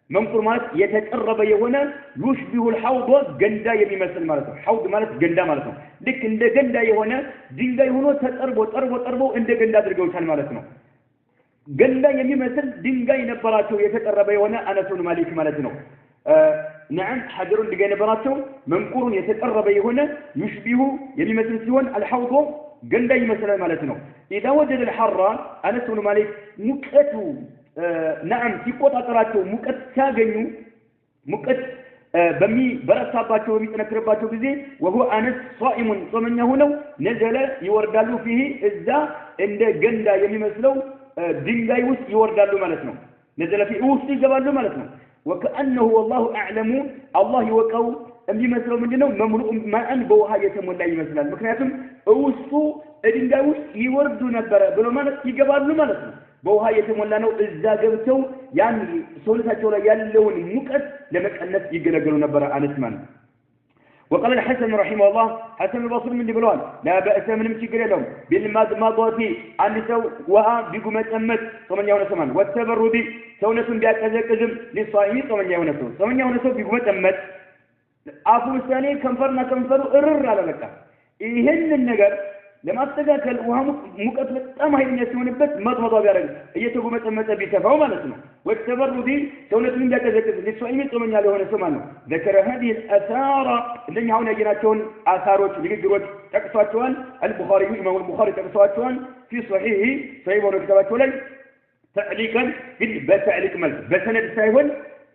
መንቁር ማለት የተቀረበ የሆነ يشبه الحوض ገንዳ የሚመስል ማለት ነው حوض ማለት ገንዳ ማለት ነው ልክ እንደ ገንዳ የሆነ ድንጋይ ሆኖ ተጠርቦ እንደ ገንዳ አድርገውታል ማለት ነው ገንዳ የሚመስል ድንጋይ ነበራቸው የተቀረበ የሆነ أنس بن مالك ማለት ነው نعم حجر ድንጋይ ነበራቸው መንቁሩን የተቀረበ የሆነ يشبه የሚመስል ሲሆን الحوض ገንዳ ይመስላል ማለት ነው إذا وجد الحر أنس بن مالك ሙቀቱ نعم ሲቆጣጠራቸው ሙቀት ሲያገኙ ሙቀት በረሳባቸው በሚጠነክርባቸው ጊዜ وهو أنس صائم ጾመኛ ሆነው ነዘለ ይወርዳሉ فيه እዛ እንደ ገንዳ የሚመስለው ድንጋይ ውስጥ ይወርዳሉ ማለት ነው ነዘለ فيه ውስጥ ይገባሉ ማለት ነው وكأنه والله أعلم الله يوقው የሚመስለው ምንድነው መምሉእ ማአን በውሃ የተሞላ ይመስላል ምክንያቱም ውስጡ ድንጋይ ውስጥ ይወርዱ ነበር ብሎ ማለት ይገባሉ ማለት ነው በውሃ የተሞላ ነው እዛ ገብተው ያን ሰውነታቸው ላይ ያለውን ሙቀት ለመቀነስ ይገለገሉ ነበር أنس ማለት وقال الحسن رحمه الله حسن البصري من بلوان لا بأس من ችግር የለውም بالمضمضة አንድ ሰው ውሃ ቢጉመጠመጥ ጾመኛ ሆነ ሰማን والتبرد ሰውነቱን ቢያቀዘቅዝም للصائم ጾመኛ ሆነ ሰው ቢጉመጠመጥ አፉ ውሳኔ ከንፈርና ከንፈሩ እርር አለ በቃ ይሄንን ነገር ለማስተካከል ውሃ ሙቀት በጣም ኃይለኛ ሲሆንበት መጥመጣ ቢያደርግ እየተጎመጠመጠ ቢተፋው ማለት ነው والتبرد ሰውነቱን ቢያቀዘቅዝ ለሷይም ጾመኛ ለሆነ ሰው ማለት ነው ذكر هذه الآثار እንደኛ አሁን ያየናቸውን አሳሮች ንግግሮች ጠቅሷቸዋል البخاري ኢማሙ البخاري ጠቅሷቸዋል في صحيح صحيح ሆኖ ከተባቸው ላይ تعليقا بتعليق መልስ በሰነድ ሳይሆን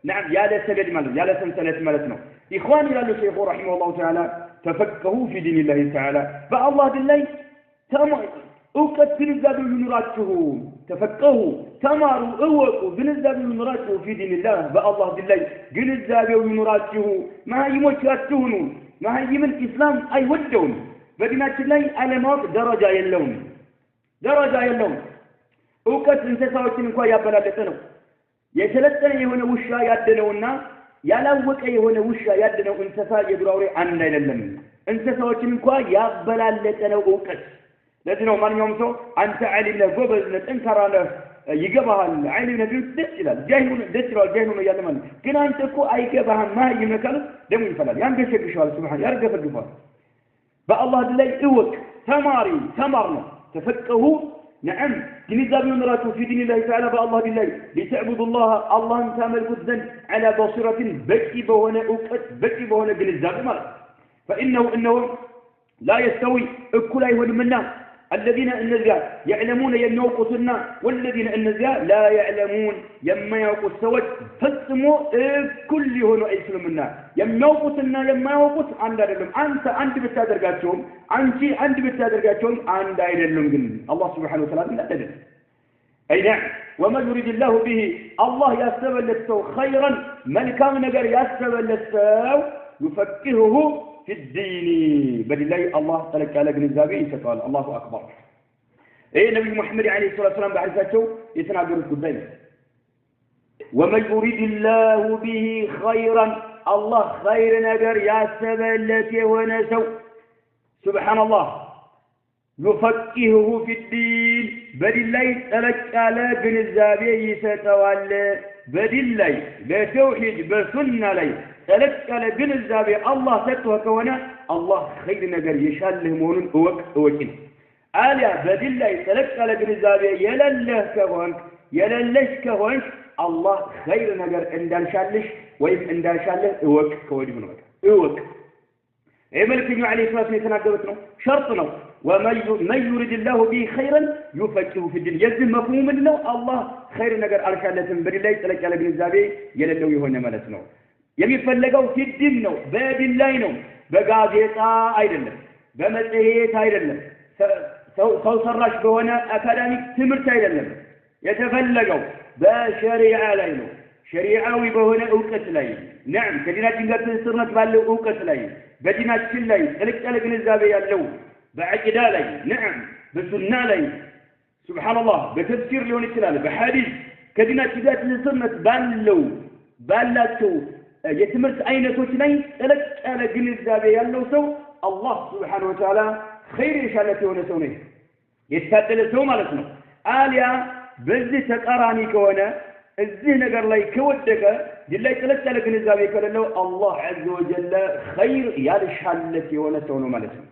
نعم يا لسجد مالك يا لسنسلت مالتنا إخواني قالوا الشيخ رحمه الله تعالى تفقهوا في دين الله تعالى فالله بالله أوقات بنزابي ينراته تفقهوا تماروا أوقوا بنزابي ينراته في دين الله فالله بالله بنزابي ينراته ما يموتاتون ما يمن الإسلام أي ودون بدينات الله على موت درجة يلون أوقات انتساوتين كوا يابلالتنو يتلتن يهون وشا يادنونا ያላወቀ የሆነ ውሻ ያደነው እንስሳ የዱራውሬ አንድ አይደለም እንስሳዎችን እንኳን ያበላለጠ ነው ዕውቀት ለዚህ ነው ማንኛውም ሰው አንተ ዓሊም ነህ ጎበዝ ነህ ጠንካራ ነህ ይገባሃል ዓሊም ነህ ደስ ይላል ጃሂሉን ደስ ይላል ጃሂሉን ያለ ማለት ግን አንተ እኮ አይገባህም ማህይም ነህ ካለ ደሙ ይፈላል ያንገሸግሻል ሱብሃን ያርገፈግፋል በአላህ ላይ እወቅ ተማር ነው ተፈቀሁ نعم جنزابي ونراتو في دين الله تعالى بالله بالله لتعبدوا الله تملكوا الذن على بصيرة بكي بهنا أوقات بكي بهنا جنزابي مال فإنه لا يستوي أكل أيهن منا الذين النزاع يعلمون يموقصنا والذين النزاع لا يعلمون يما يوقص سوت فاسموا كل هنا أيسلم منا يموقصنا يما يوقص عند العلم أنت بتدرجاتهم أنت بتدرجاتهم عند العلم الله سبحانه وتعالى لا تدري أي نعم وما يريد الله به الله يستبل السو خيرا من كان نجر يستبل السو يفكهه في الدين بدلله الله تلك على جنزابي يتقال الله أكبر إيه نبي محمد عليه الصلاة والسلام بعرفته يتناقر الكذين ومن يريد الله به خيرا الله خير نجر ياسب التي ونسو سبحان الله يفكهه في الدين بدلله تلك على جنزابي يتقال بدلله لا توحيد بسنة لي تلك على جنزابي الله ستوه كونا الله خير نجر يشاله مونون اوكين آليا بدلله تلك على جنزابي يلله كهونك الله خير نجر اندان شالش ويب اندان شاله اوك كودي منو اوك اي ملك عليه الصلاه والسلام يتناقضتنا شرطنا ومن يريد الله به خيرا يفكه في الدين يزم مفهوم له الله خير نجر ارشالتن بدلله تلك على جنزابي يلله يهون مالتنا የሚፈልገው ፊድን ነው በዲን ላይ ነው በጋዜጣ አይደለም በመጽሔት አይደለም ሰው ሰራሽ በሆነ አካዳሚክ ትምህርት አይደለም የተፈለገው በሸሪዓ ላይ ነው ሸሪዓዊ በሆነ ዕውቀት ላይ نعم ከዲናችን ጋር ተስርነት ባለው ዕውቀት ላይ በዲናችን ላይ ጥልቅ ያለ ግንዛቤ ያለው በዐቂዳ ላይ نعم በሱና ላይ سبحان الله በተፍሲር ሊሆን ይችላል በሐዲስ ከዲናችን ጋር ተስርነት ባላቸው የትምህርት አይነቶች ላይ ጥልቅ ያለ ግንዛቤ ያለው ሰው አላህ Subhanahu Wa Ta'ala خير يشالت የሆነ ሰው ነው የታደለ ሰው ማለት ነው አሊያ በዚህ ተቃራኒ ከሆነ እዚህ ነገር ላይ ከወደቀ ዲላይ ጥልቅ ያለ ግንዛቤ ከሌለው አላህ Azza wa Jalla خير ያልሻለት የሆነ ሰው ነው ማለት ነው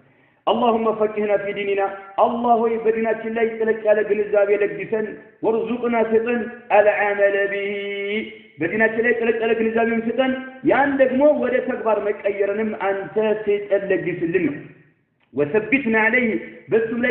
اللهم فقهنا في ديننا الله يبديناتنا لا يتلك على جنزاب يلقسن وارزقنا سطن العمل به بديناتنا لا يتلك على جنزاب سطن ياندق مو ولا تكبر مكأيرنم أنت سيتلقس لنا وثبتنا عليه بس لا